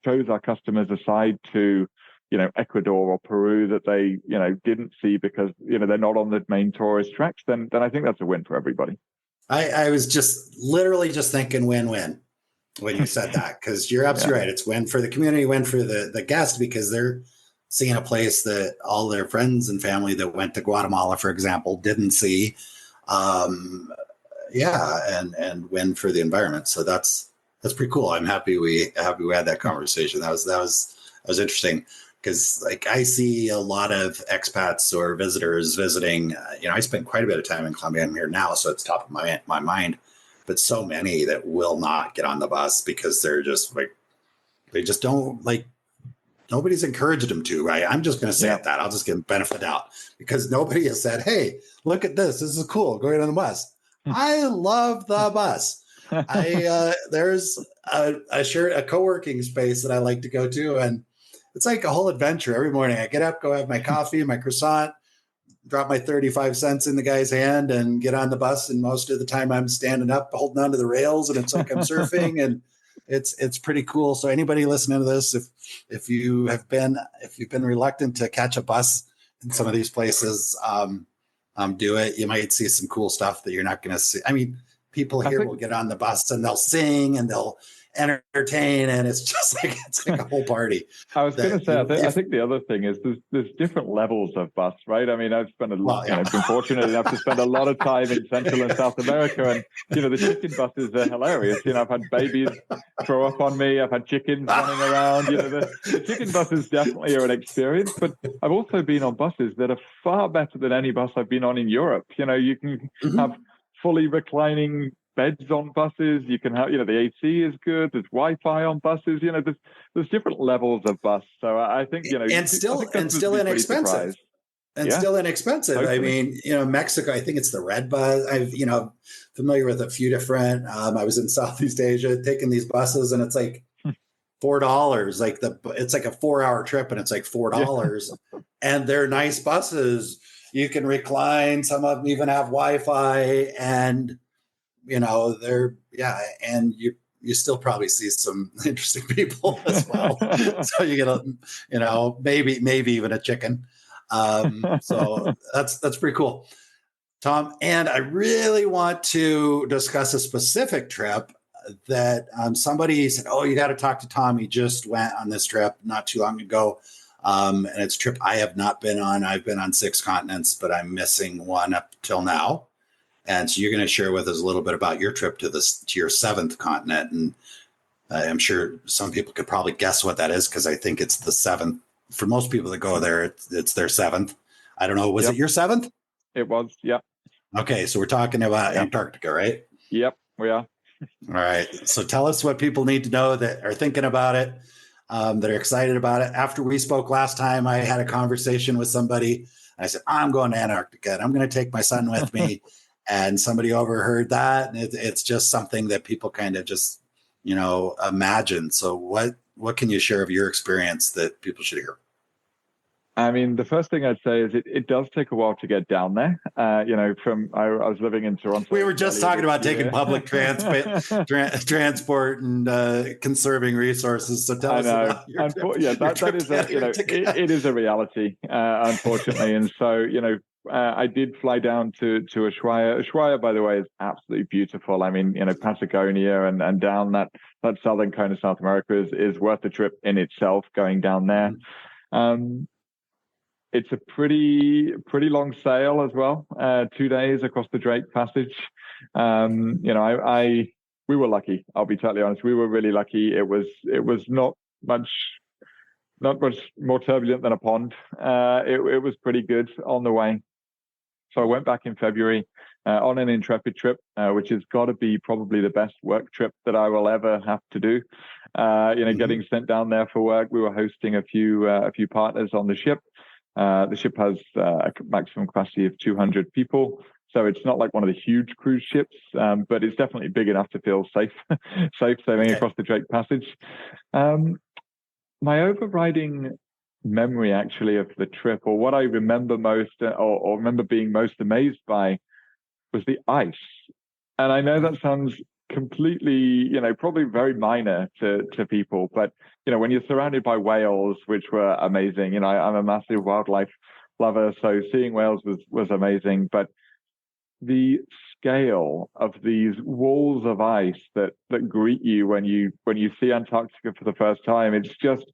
shows our customers a side to, Ecuador or Peru that they, didn't see because, they're not on the main tourist tracks, then I think that's a win for everybody. I was literally just thinking win-win when you said that, because you're absolutely right. It's win for the community, win for the guest, because they're seeing a place that all their friends and family that went to Guatemala, for example, didn't see. And win for the environment. So that's pretty cool. I'm happy we had that conversation. That was interesting, because like I see a lot of expats or visitors visiting. I spend quite a bit of time in Colombia. I'm here now, so it's top of my mind. But so many that will not get on the bus because they're just like, they just don't like. Nobody's encouraged them to, right? I'm just going to say it that. I'll just give them benefit of the doubt, because nobody has said, "Hey, look at this. This is cool. Go on the bus." I love the bus. There's a co-working space that I like to go to, and it's like a whole adventure every morning. I get up, go have my coffee, my croissant, drop my 35 cents in the guy's hand, and get on the bus. And most of the time I'm standing up, holding onto the rails, and it's like I'm surfing, and it's pretty cool. So anybody listening to this, if you've been reluctant to catch a bus in some of these places, do it. You might see some cool stuff that you're not going to see. I mean, people here will get on the bus and they'll sing and they'll entertain, and it's like a whole party. I was going to say, I think the other thing is there's different levels of bus, right? I mean, I've spent been fortunate enough to spend a lot of time in Central and South America, and the chicken buses are hilarious. I've had babies throw up on me. I've had chickens running around. The chicken buses definitely are an experience, but I've also been on buses that are far better than any bus I've been on in Europe. You can have fully reclining beds on buses. You can have, the AC is good. There's Wi-Fi on buses. There's different levels of bus. So I think, and still inexpensive. Still inexpensive. Totally. I mean, Mexico, I think it's the red bus. I've, familiar with a few different, I was in Southeast Asia taking these buses, and it's like $4. Like it's like a 4-hour trip, and it's like $4. And they're nice buses. You can recline. Some of them even have Wi-Fi, and and you still probably see some interesting people as well. So you get maybe even a chicken. So that's pretty cool, Tom. And I really want to discuss a specific trip that somebody said, "Oh, you got to talk to Tom. He just went on this trip not too long ago." And it's a trip I have not been on. I've been on 6 continents, but I'm missing one up till now. And so you're going to share with us a little bit about your trip to your 7th continent. And I'm sure some people could probably guess what that is, because I think it's the 7th. For most people that go there, it's their 7th. I don't know. Was it your 7th? It was. Yeah. Okay. So we're talking about Antarctica, right? Yep, we are. All right. So tell us what people need to know that are thinking about it, that are excited about it. After we spoke last time, I had a conversation with somebody. I said, I'm going to Antarctica, and I'm going to take my son with me. And somebody overheard that, and it's just something that people kind of just, imagine. So what can you share of your experience that people should hear? I mean, the first thing I'd say is it does take a while to get down there. I was living in Toronto. We were just talking about taking public transport and conserving resources. So tell us about your it is a reality, unfortunately. And so, I did fly down to Ushuaia. Ushuaia, by the way, is absolutely beautiful. I mean, Patagonia and down that southern cone of South America is worth the trip in itself, going down there. It's a pretty long sail as well. 2 days across the Drake Passage. We were lucky. I'll be totally honest. We were really lucky. It was not much more turbulent than a pond. It was pretty good on the way. So I went back in February on an Intrepid trip, which has got to be probably the best work trip that I will ever have to do. Getting sent down there for work. We were hosting a few partners on the ship. The ship has a maximum capacity of 200 people. So it's not like one of the huge cruise ships, but it's definitely big enough to feel safe sailing across the Drake Passage. My overriding memory actually of the trip, or what I remember most, or remember being most amazed by, was the ice. And I know that sounds completely, probably very minor to people, but when you're surrounded by whales, which were amazing, I'm a massive wildlife lover, so seeing whales was amazing. But the scale of these walls of ice that greet you when you see Antarctica for the first time, it's just,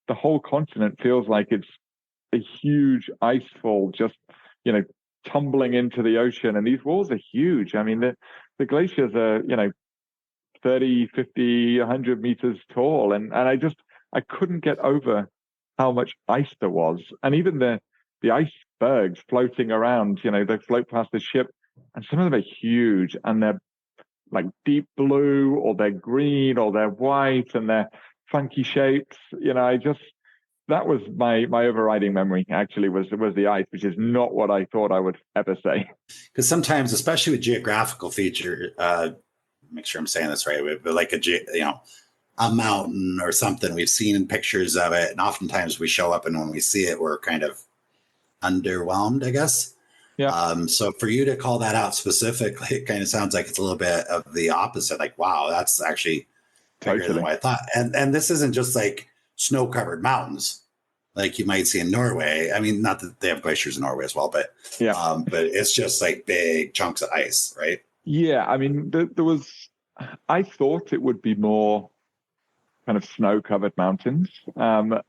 the whole continent feels like it's a huge ice fall just, tumbling into the ocean. And these walls are huge. I mean, the glaciers are, 30, 50, 100 meters tall. And I couldn't get over how much ice there was. And even the icebergs floating around, they float past the ship, and some of them are huge, and they're like deep blue, or they're green, or they're white, and they're funky shapes. That was my overriding memory, actually, was the ice, which is not what I thought I would ever say. Because sometimes, especially with geographical feature, make sure I'm saying this right, but like a mountain or something, we've seen in pictures of it, and oftentimes we show up, and when we see it, we're kind of underwhelmed, I guess. Yeah. So for you to call that out specifically, it kind of sounds like it's a little bit of the opposite. Like, wow, that's actually bigger than what I thought. And this isn't just like snow-covered mountains like you might see in Norway. I mean, not that they have glaciers in Norway as well, but but it's just like big chunks of ice, right? Yeah, I mean, I thought it would be more kind of snow-covered mountains.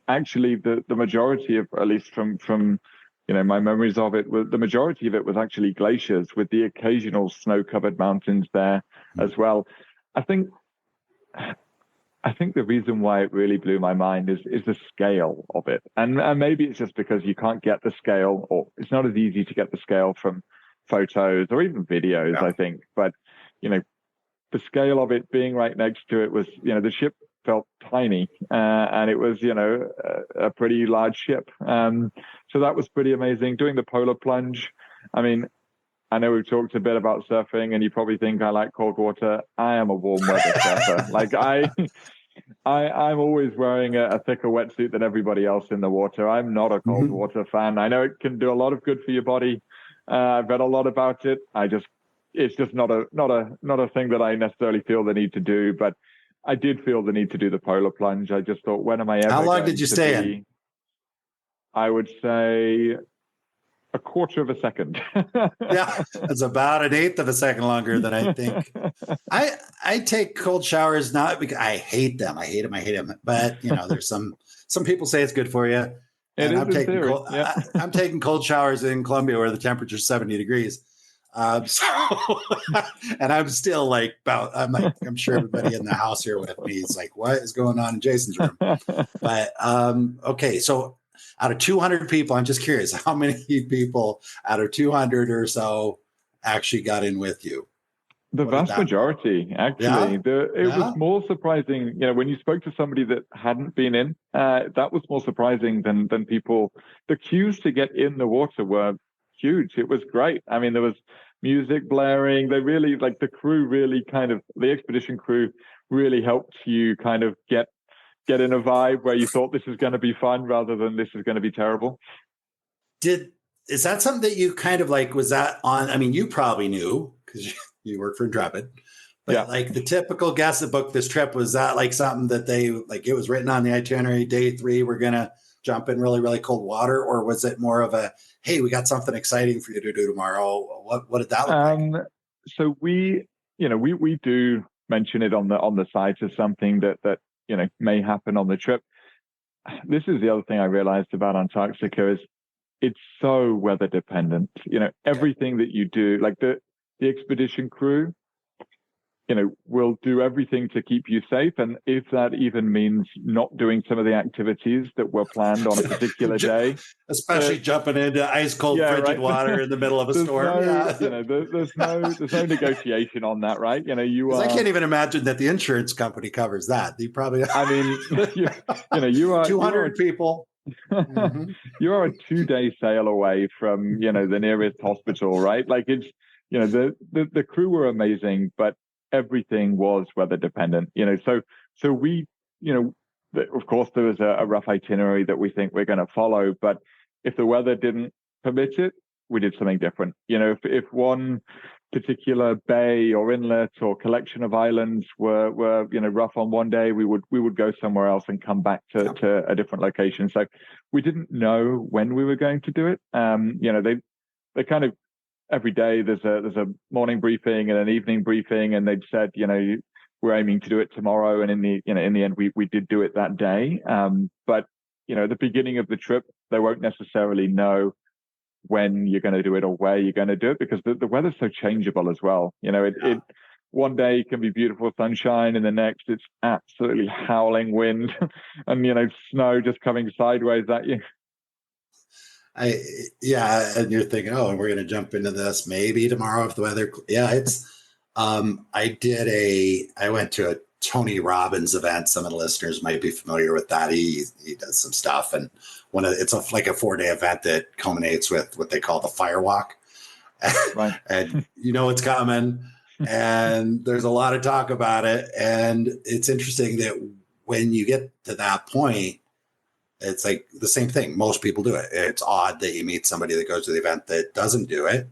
Actually, the majority of, at least from my memories of it, the majority of it was actually glaciers, with the occasional snow-covered mountains there as well. I think the reason why it really blew my mind is the scale of it. And maybe it's just because you can't get the scale, or it's not as easy to get the scale from photos or even videos, I think. But, the scale of it being right next to it was, the ship felt tiny, and it was, a pretty large ship. So that was pretty amazing. Doing the polar plunge. I mean, I know we've talked a bit about surfing, and you probably think I like cold water. I am a warm weather surfer. Like I'm always wearing a thicker wetsuit than everybody else in the water. I'm not a cold water fan. I know it can do a lot of good for your body. I've read a lot about it. It's just not a thing that I necessarily feel the need to do. But I did feel the need to do the polar plunge. I just thought, when am I ever? How long did you stay in? I would say a quarter of a second. Yeah, it's about an eighth of a second longer than I think. I take cold showers, not because I hate them. I hate them. But there's some people say it's good for you. And I'm taking cold showers in Colombia where the temperature is 70 degrees. And I'm still like I'm sure everybody in the house here with me is like, what is going on in Jason's room? But okay, so out of 200 people, I'm just curious, how many people out of 200 or so actually got in with you? The vast majority, actually. It was more surprising, when you spoke to somebody that hadn't been in, that was more surprising than people. The queues to get in the water were huge. It was great. I mean, there was music blaring. They really, the crew really the expedition crew really helped you kind of get in a vibe where you thought this is going to be fun rather than this is going to be terrible. Is that something that you kind of was that on? I mean, you probably knew because you work for Intrepid, but the typical guest that booked this trip, was that something that they it was written on the itinerary, day 3, we're going to jump in really, really cold water? Or was it more of a, hey, we got something exciting for you to do tomorrow? What did that look like? So we do mention it on the site as something that may happen on the trip. This is the other thing I realized about Antarctica is it's so weather dependent. Everything that you do, like the expedition crew, will do everything to keep you safe. And if that even means not doing some of the activities that were planned on a particular day, especially jumping into ice cold frigid water in the middle of a storm. There's no negotiation on that, right? I can't even imagine that the insurance company covers that. You probably, I mean, you are 200 people. You are a 2-day sail away from, the nearest hospital, right? It's, the crew were amazing, but everything was weather dependent, so we, of course there was a rough itinerary that we think we're going to follow, but if the weather didn't permit it, we did something different. If one particular bay or inlet or collection of islands were rough on one day, we would go somewhere else and come back to a different location. So we didn't know when we were going to do it. They kind of, every day there's a morning briefing and an evening briefing, and they'd said, we're aiming to do it tomorrow, and in the end we did do it that day. But at the beginning of the trip, they won't necessarily know when you're going to do it or where you're going to do it, because the weather's so changeable as well. It one day can be beautiful sunshine, and the next it's absolutely howling wind and snow just coming sideways at you. And you're thinking, oh, we're going to jump into this maybe tomorrow if the weather. Yeah, it's. I went to a Tony Robbins event. Some of the listeners might be familiar with that. He does some stuff, and it's like a 4-day event that culminates with what they call the fire walk. Right. And it's coming, and there's a lot of talk about it. And it's interesting that when you get to that point, it's like the same thing. Most people do it. It's odd that you meet somebody that goes to the event that doesn't do it.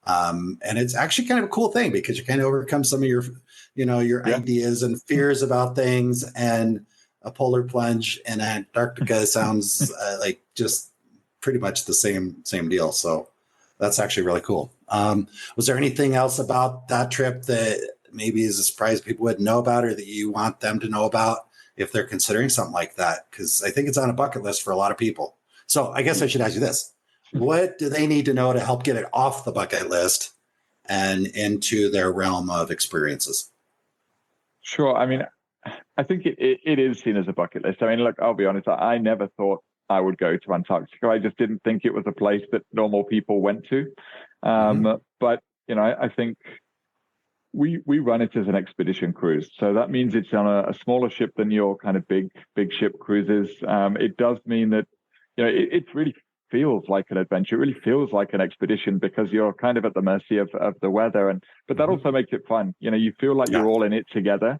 And it's actually kind of a cool thing because you kind of overcome some of your ideas and fears about things. And a polar plunge in Antarctica sounds like just pretty much the same deal. So that's actually really cool. Was there anything else about that trip that maybe is a surprise people wouldn't know about, or that you want them to know about if they're considering something like that? Because I think it's on a bucket list for a lot of people. So I guess I should ask you this. What do they need to know to help get it off the bucket list and into their realm of experiences? Sure. I mean, I think it is seen as a bucket list. I mean, look, I'll be honest. I never thought I would go to Antarctica. I just didn't think it was a place that normal people went to. But, I think we run it as an expedition cruise. So that means it's on a smaller ship than your kind of big ship cruises. It does mean that, it really feels like an adventure. It really feels like an expedition because you're kind of at the mercy of the weather. But that also makes it fun. You feel like you're all in it together.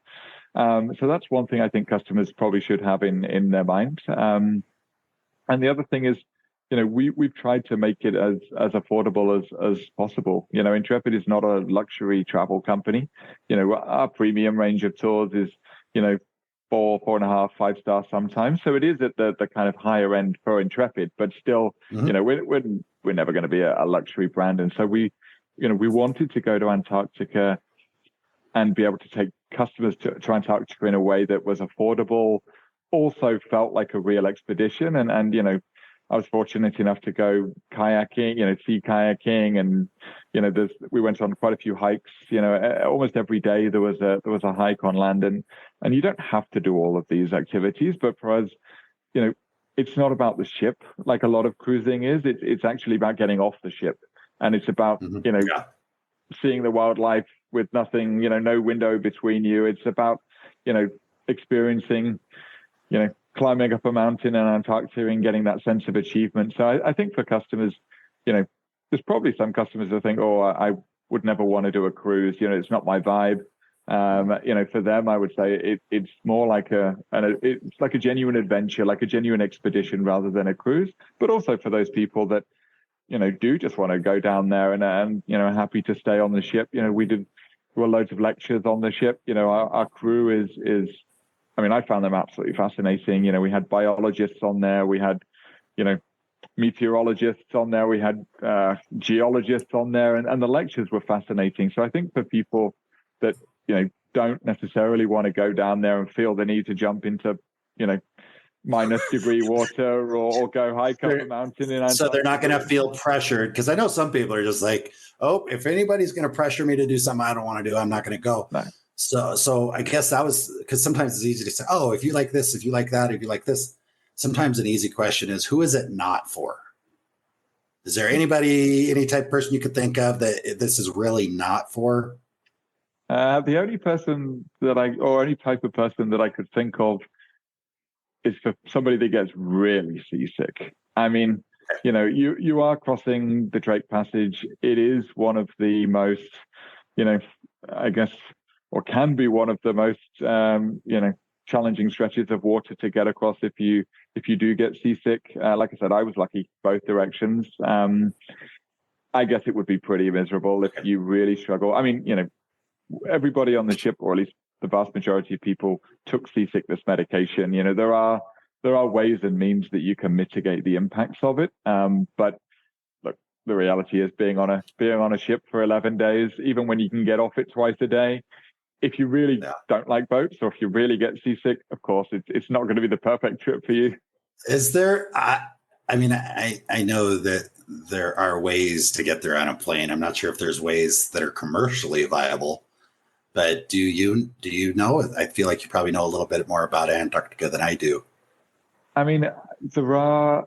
So that's one thing I think customers probably should have in their mind. And the other thing is, we've tried to make it as affordable as possible. Intrepid is not a luxury travel company. Our premium range of tours is, 4.5, 5-star sometimes. So it is at the kind of higher end for Intrepid, but still, we're never going to be a luxury brand. And so we wanted to go to Antarctica and be able to take customers to Antarctica in a way that was affordable, also felt like a real expedition. And I was fortunate enough to go kayaking, sea kayaking, and we went on quite a few hikes. Almost every day there was a hike on land, and you don't have to do all of these activities. But for us, it's not about the ship like a lot of cruising is. It's actually about getting off the ship, and it's about seeing the wildlife with nothing, no window between you. It's about experiencing, climbing up a mountain in Antarctica and getting that sense of achievement. So I think for customers, there's probably some customers that think, oh, I would never want to do a cruise. It's not my vibe. For them, I would say it's more like it's like a genuine adventure, like a genuine expedition rather than a cruise. But also for those people that, do just want to go down there and happy to stay on the ship. We were loads of lectures on the ship. Our crew is I found them absolutely fascinating. We had biologists on there. We had, meteorologists on there. We had geologists on there, and the lectures were fascinating. So I think for people that, don't necessarily want to go down there and feel the need to jump into, -degree water or go hike up a mountain in Antarctica. So they're not going to feel pressured, because I know some people are just like, oh, if anybody's going to pressure me to do something I don't want to do, I'm not going to go. No. So I guess that was, because sometimes it's easy to say, oh, if you like this, if you like that, if you like this. Sometimes an easy question is, who is it not for? Is there any type of person you could think of that this is really not for? The only person any type of person that I could think of is for somebody that gets really seasick. I mean, you are crossing the Drake Passage. It is one of the most, I guess, or can be one of the most, challenging stretches of water to get across if you do get seasick. Like I said, I was lucky both directions. I guess it would be pretty miserable if you really struggle. I mean, everybody on the ship, or at least the vast majority of people, took seasickness medication. There are ways and means that you can mitigate the impacts of it. But look, the reality is being on a ship for 11 days, even when you can get off it twice a day, if you really don't like boats, or if you really get seasick, of course, it's not going to be the perfect trip for you. Is there? I mean, I know that there are ways to get there on a plane. I'm not sure if there's ways that are commercially viable. But do you know? I feel like you probably know a little bit more about Antarctica than I do. I mean, there are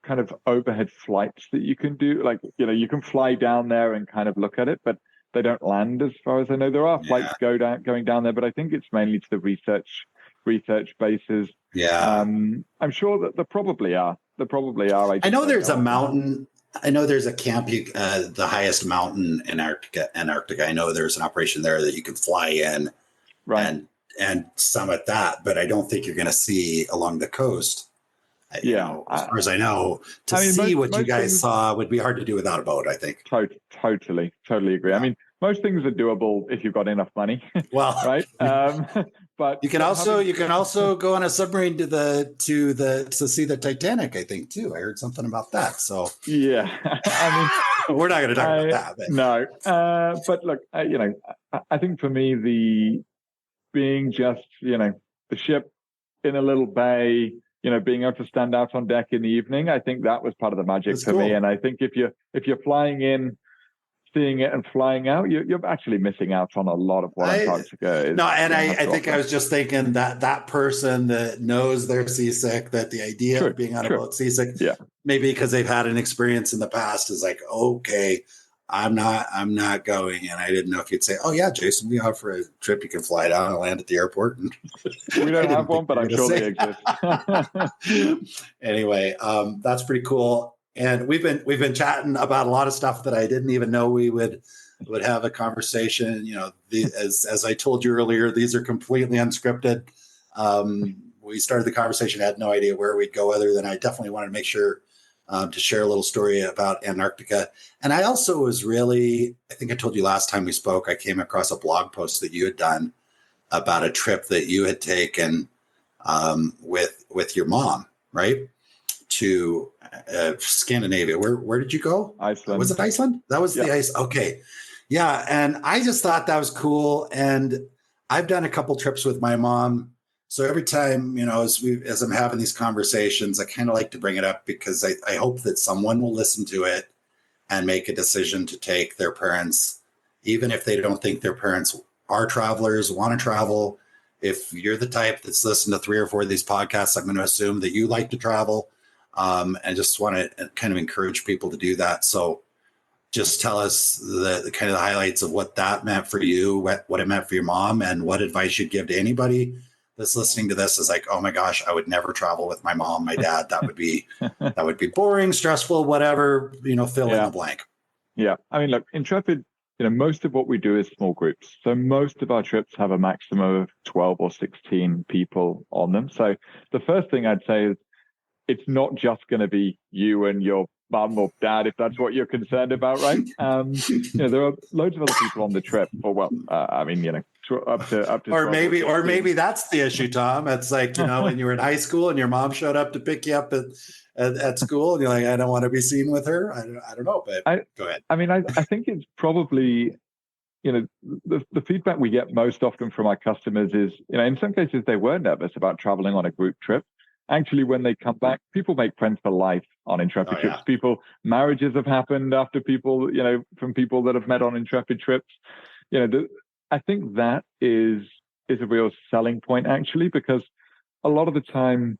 kind of overhead flights that you can do. Like, you can fly down there and kind of look at it, but they don't land as far as I know. There are flights going down there, but I think it's mainly to the research bases. Yeah. I'm sure that there probably are. I know there's a mountain. I know there's a camp, the highest mountain in Antarctica. I know there's an operation there that you can fly in right, and summit that, but I don't think you're going to see along the coast. As far as I know, see what you guys saw would be hard to do without a boat, I think. Totally agree. Yeah. I mean, most things are doable if you've got enough money. Well, right. But you can also go on a submarine to see the Titanic, I think, too. I heard something about that. So yeah, I mean, we're not going to talk about that. But. No, but look, I think for me, the being just the ship in a little bay, being able to stand out on deck in the evening, I think that was part of the magic for me. And I think if you're flying in, seeing it and flying out, you're actually missing out on a lot of what Antarctica is. No, and I think I was just thinking that person that knows they're seasick, that the idea of being on a boat seasick, maybe because they've had an experience in the past, is like, okay, I'm not going. And I didn't know if you'd say, oh yeah, Jason, we offer a trip. You can fly down and land at the airport. And we don't have one, but I'm sure they exist. Anyway, that's pretty cool. And we've been chatting about a lot of stuff that I didn't even know we would have a conversation. As I told you earlier, these are completely unscripted. We started the conversation, had no idea where we'd go, other than I definitely wanted to make sure to share a little story about Antarctica. And I also was I think I told you last time we spoke, I came across a blog post that you had done about a trip that you had taken with your mom, right? To Scandinavia. Where did you go? Iceland. Was it Iceland? That was the ice. Okay. Yeah. And I just thought that was cool. And I've done a couple trips with my mom. So every time, as I'm having these conversations, I kind of like to bring it up because I hope that someone will listen to it and make a decision to take their parents, even if they don't think their parents are travelers, want to travel. If you're the type that's listened to 3 or 4 of these podcasts, I'm going to assume that you like to travel. And just want to kind of encourage people to do that. So just tell us the kind of the highlights of what that meant for you, what it meant for your mom, and what advice you'd give to anybody that's listening to this is like, oh my gosh, I would never travel with my mom, my dad. That would be boring, stressful, whatever, fill in the blank. Yeah. I mean, look, Intrepid, most of what we do is small groups. So most of our trips have a maximum of 12 or 16 people on them. So the first thing I'd say is, it's not just going to be you and your mum or dad, if that's what you're concerned about, right? There are loads of other people on the trip. Or up to. Or maybe that's the issue, Tom. It's like when you were in high school and your mom showed up to pick you up at school, and you're like, I don't want to be seen with her. I don't know, but go ahead. I mean, I think it's probably. The feedback we get most often from our customers is, in some cases they were nervous about traveling on a group trip. Actually, when they come back, people make friends for life on Intrepid trips. Marriages have happened after people, from people that have met on Intrepid trips. I think that is a real selling point, actually, because a lot of the time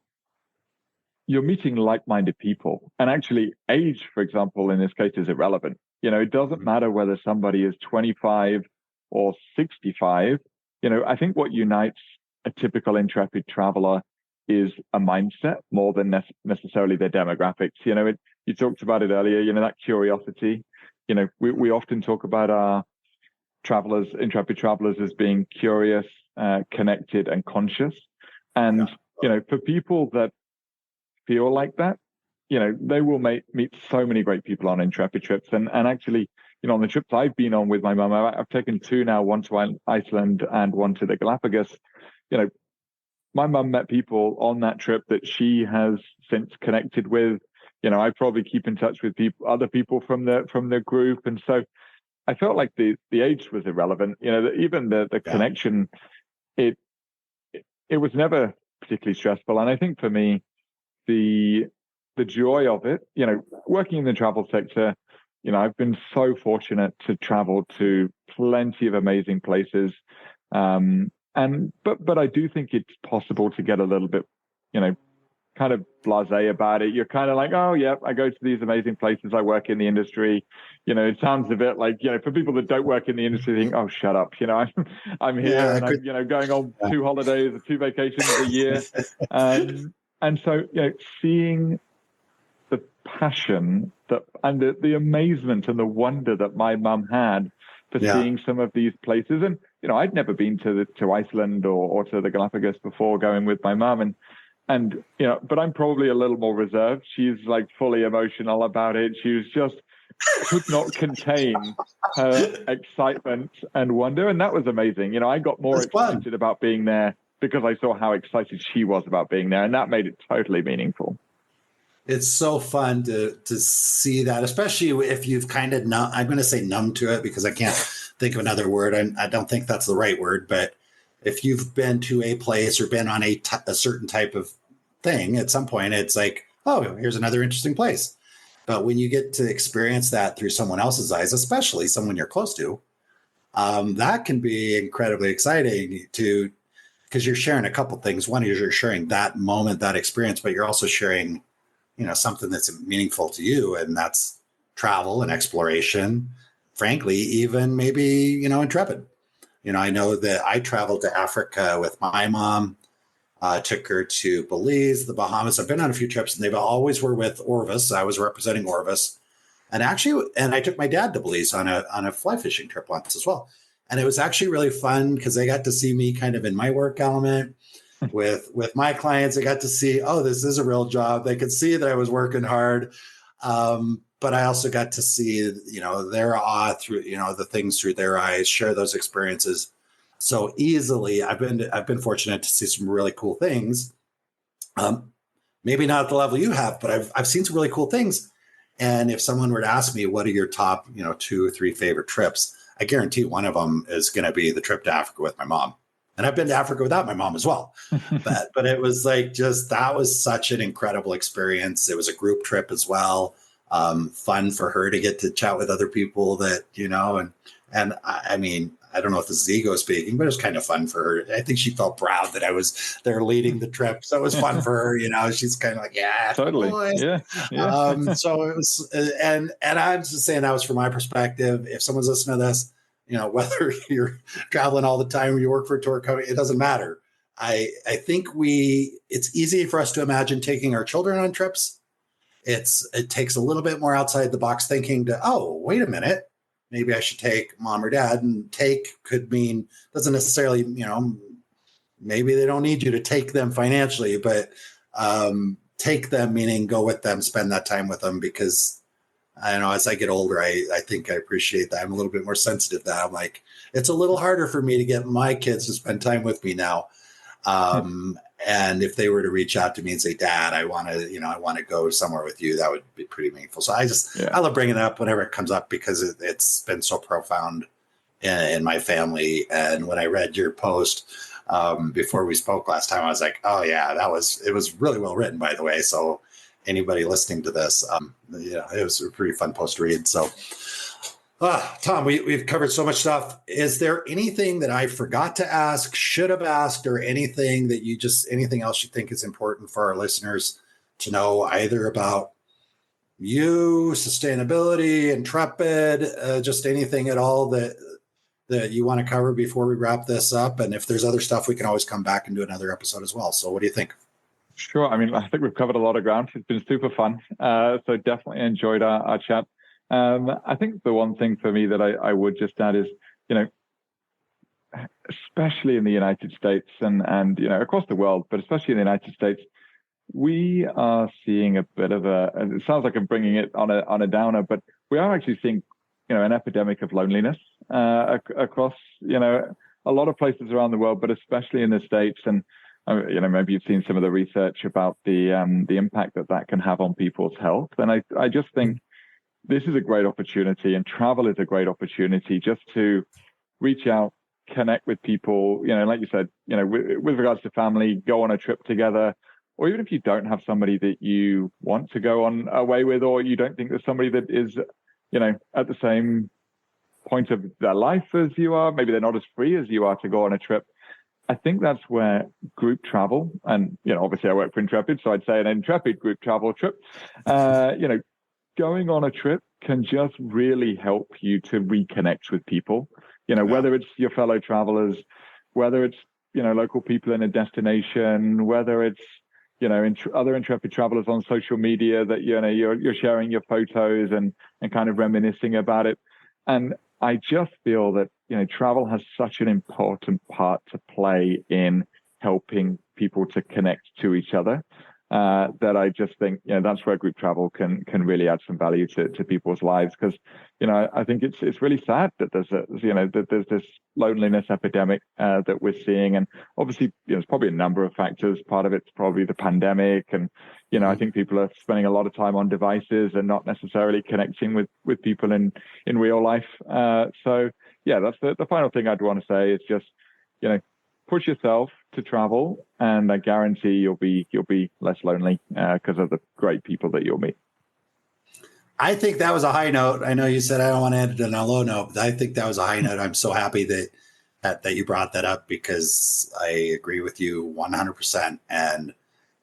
you're meeting like-minded people. And actually, age, for example, in this case, is irrelevant. It doesn't matter whether somebody is 25 or 65. I think what unites a typical Intrepid traveler is a mindset more than necessarily their demographics. You talked about it earlier, that curiosity. We often talk about our travelers, Intrepid travelers, as being curious, connected, and conscious. And, for people that feel like that, they will meet so many great people on Intrepid trips. And actually, on the trips I've been on with my mum, I've taken 2 now, one to Iceland and one to the Galapagos. My mum met people on that trip that she has since connected with. I probably keep in touch with other people from the group. And so I felt like the age was irrelevant. Even the connection, it was never particularly stressful. And I think for me, the joy of it, working in the travel sector, I've been so fortunate to travel to plenty of amazing places. But I do think it's possible to get a little bit, kind of blasé about it. You're kind of like, oh yeah, I go to these amazing places. I work in the industry. It sounds a bit like, for people that don't work in the industry, think, oh, shut up. I'm here and I'm, going on 2 holidays or 2 vacations a year. And so, seeing the passion and the amazement and the wonder that my mum had for seeing some of these places. And, I'd never been to Iceland or to the Galapagos before, going with my mum. And but I'm probably a little more reserved. She's like fully emotional about it. She was just could not contain her excitement and wonder. And that was amazing. I got more excited about being there because I saw how excited she was about being there. And that made it totally meaningful. It's so fun to see that, especially if you've kind of I'm going to say numb to it because I can't think of another word. I don't think that's the right word, but if you've been to a place or been on a certain type of thing, at some point it's like, oh, here's another interesting place. But when you get to experience that through someone else's eyes, especially someone you're close to, that can be incredibly exciting because you're sharing a couple things. One is you're sharing that moment, that experience, but you're also sharing, something that's meaningful to you, and that's travel and exploration. Frankly, even maybe, Intrepid. I know that I traveled to Africa with my mom, took her to Belize, the Bahamas. I've been on a few trips, and they always were with Orvis. I was representing Orvis. And I took my dad to Belize on a fly fishing trip once as well. And it was actually really fun because they got to see me kind of in my work element with my clients. They got to see, oh, this is a real job. They could see that I was working hard. But I also got to see, their awe through, the things through their eyes, share those experiences so easily. I've been fortunate to see some really cool things. Maybe not at the level you have, but I've seen some really cool things. And if someone were to ask me, what are your top, 2 or 3 favorite trips? I guarantee one of them is going to be the trip to Africa with my mom. And I've been to Africa without my mom as well. but it was like, that was such an incredible experience. It was a group trip as well. Fun for her to get to chat with other people that, and I mean, I don't know if this is ego speaking, but it was kind of fun for her. I think she felt proud that I was there leading the trip. So it was fun for her. She's kind of like, yeah, totally. Boy. Yeah. So it was, and I'm just saying that was from my perspective. If someone's listening to this, whether you're traveling all the time or you work for a tour company, it doesn't matter. I think it's easy for us to imagine taking our children on trips. It takes a little bit more outside the box thinking to, oh, wait a minute, maybe I should take mom or dad. And take could mean, doesn't necessarily, maybe they don't need you to take them financially, but take them meaning go with them, spend that time with them, because I don't know, as I get older, I think I appreciate that. I'm a little bit more sensitive to that. I'm like, it's a little harder for me to get my kids to spend time with me now. And if they were to reach out to me and say, Dad, I want to go somewhere with you, that would be pretty meaningful. So I love bringing it up whenever it comes up because it's been so profound in my family. And when I read your post before we spoke last time, I was like, oh yeah, it was really well written, by the way. So anybody listening to this, it was a pretty fun post to read. So Tom, we've covered so much stuff. Is there anything that I forgot to ask, should have asked, or anything else you think is important for our listeners to know, either about you, sustainability, Intrepid, just anything at all that you want to cover before we wrap this up? And if there's other stuff, we can always come back and do another episode as well. So what do you think? Sure. I mean, I think we've covered a lot of ground. It's been super fun. So definitely enjoyed our chat. I think the one thing for me that I would just add is, especially in the United States and across the world, but especially in the United States, we are seeing a bit of and it sounds like I'm bringing it on a downer, but we are actually seeing, an epidemic of loneliness across, a lot of places around the world, but especially in the States. And maybe you've seen some of the research about the impact that can have on people's health. And I just think this is a great opportunity, and travel is a great opportunity just to reach out, connect with people, like you said, with regards to family, go on a trip together, or even if you don't have somebody that you want to go on away with, or you don't think there's somebody that is, at the same point of their life as you are, maybe they're not as free as you are to go on a trip. I think that's where group travel, and, obviously I work for Intrepid, so I'd say an Intrepid group travel trip, going on a trip can just really help you to reconnect with people, whether it's your fellow travelers, whether it's, local people in a destination, whether it's, other Intrepid travelers on social media that, you're sharing your photos and kind of reminiscing about it. And I just feel that, travel has such an important part to play in helping people to connect to each other, that I just think, that's where group travel can really add some value to people's lives. Because, I think it's really sad that there's this loneliness epidemic that we're seeing. And obviously, there's probably a number of factors. Part of it's probably the pandemic. And, I think people are spending a lot of time on devices and not necessarily connecting with people in real life. So yeah, that's the final thing I'd want to say is just, push yourself to travel, and I guarantee you'll be less lonely because of the great people that you'll meet. I think that was a high note. I know you said I don't want to end it on a low note, but I think that was a high note. I'm so happy that you brought that up, because I agree with you 100%. And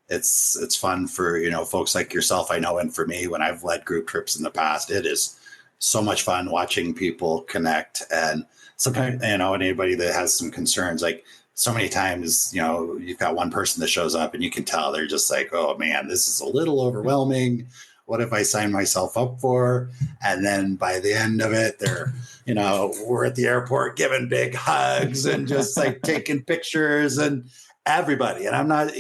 it's fun for, folks like yourself, I know, and for me, when I've led group trips in the past, it is so much fun watching people connect. And sometimes, anybody that has some concerns, like so many times, you've got one person that shows up and you can tell they're just like, oh man, this is a little overwhelming. What have I signed myself up for? And then by the end of it, they're, we're at the airport giving big hugs and just like taking pictures, and everybody. And I'm not,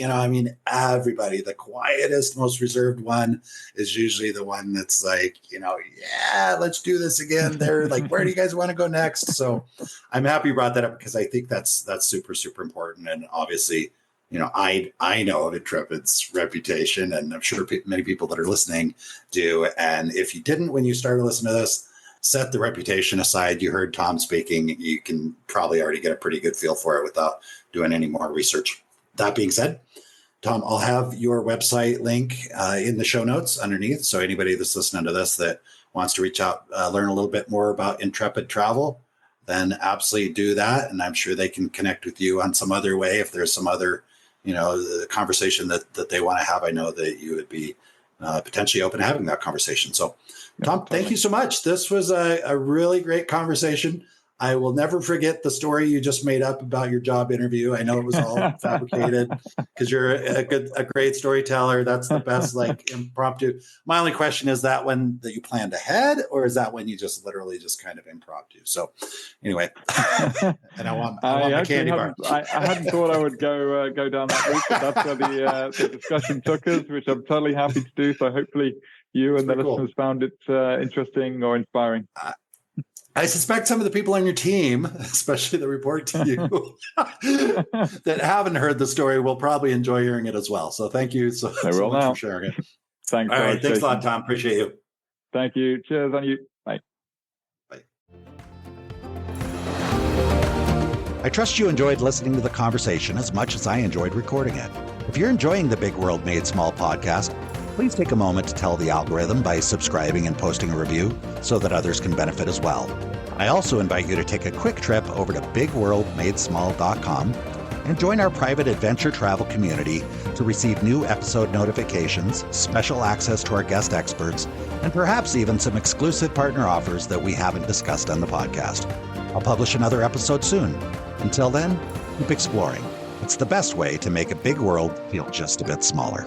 everybody. The quietest, most reserved one is usually the one that's like, yeah, let's do this again. They're like, where do you guys want to go next? So I'm happy you brought that up, because I think that's super, super important. And obviously, I know of Intrepid's reputation, and I'm sure many people that are listening do. And if you didn't, when you started listening to this, set the reputation aside. You heard Tom speaking. You can probably already get a pretty good feel for it without doing any more research. That being said, Tom, I'll have your website link in the show notes underneath. So anybody that's listening to this that wants to reach out, learn a little bit more about Intrepid Travel, then absolutely do that. And I'm sure they can connect with you on some other way. If there's some other, the conversation that they want to have, I know that you would be potentially open to having that conversation. So Tom, thank you so much. This was a really great conversation. I will never forget the story you just made up about your job interview. I know it was all fabricated, because you're a great storyteller. That's the best, like, impromptu. My only question is that one that you planned ahead, or is that when you just literally just kind of impromptu? So anyway, and I want my candy bar. I hadn't thought I would go down that route, but that's where the discussion took us, which I'm totally happy to do. So hopefully you and the listeners found it interesting or inspiring. I suspect some of the people on your team, especially that report to you, that haven't heard the story, will probably enjoy hearing it as well. So thank you so much for sharing it. Thanks. All right. Thanks a lot, Tom. Appreciate you. Thank you. Cheers on you. Bye. Bye. I trust you enjoyed listening to the conversation as much as I enjoyed recording it. If you're enjoying the Big World Made Small podcast, please take a moment to tell the algorithm by subscribing and posting a review so that others can benefit as well. I also invite you to take a quick trip over to bigworldmadesmall.com and join our private adventure travel community to receive new episode notifications, special access to our guest experts, and perhaps even some exclusive partner offers that we haven't discussed on the podcast. I'll publish another episode soon. Until then, keep exploring. It's the best way to make a big world feel just a bit smaller.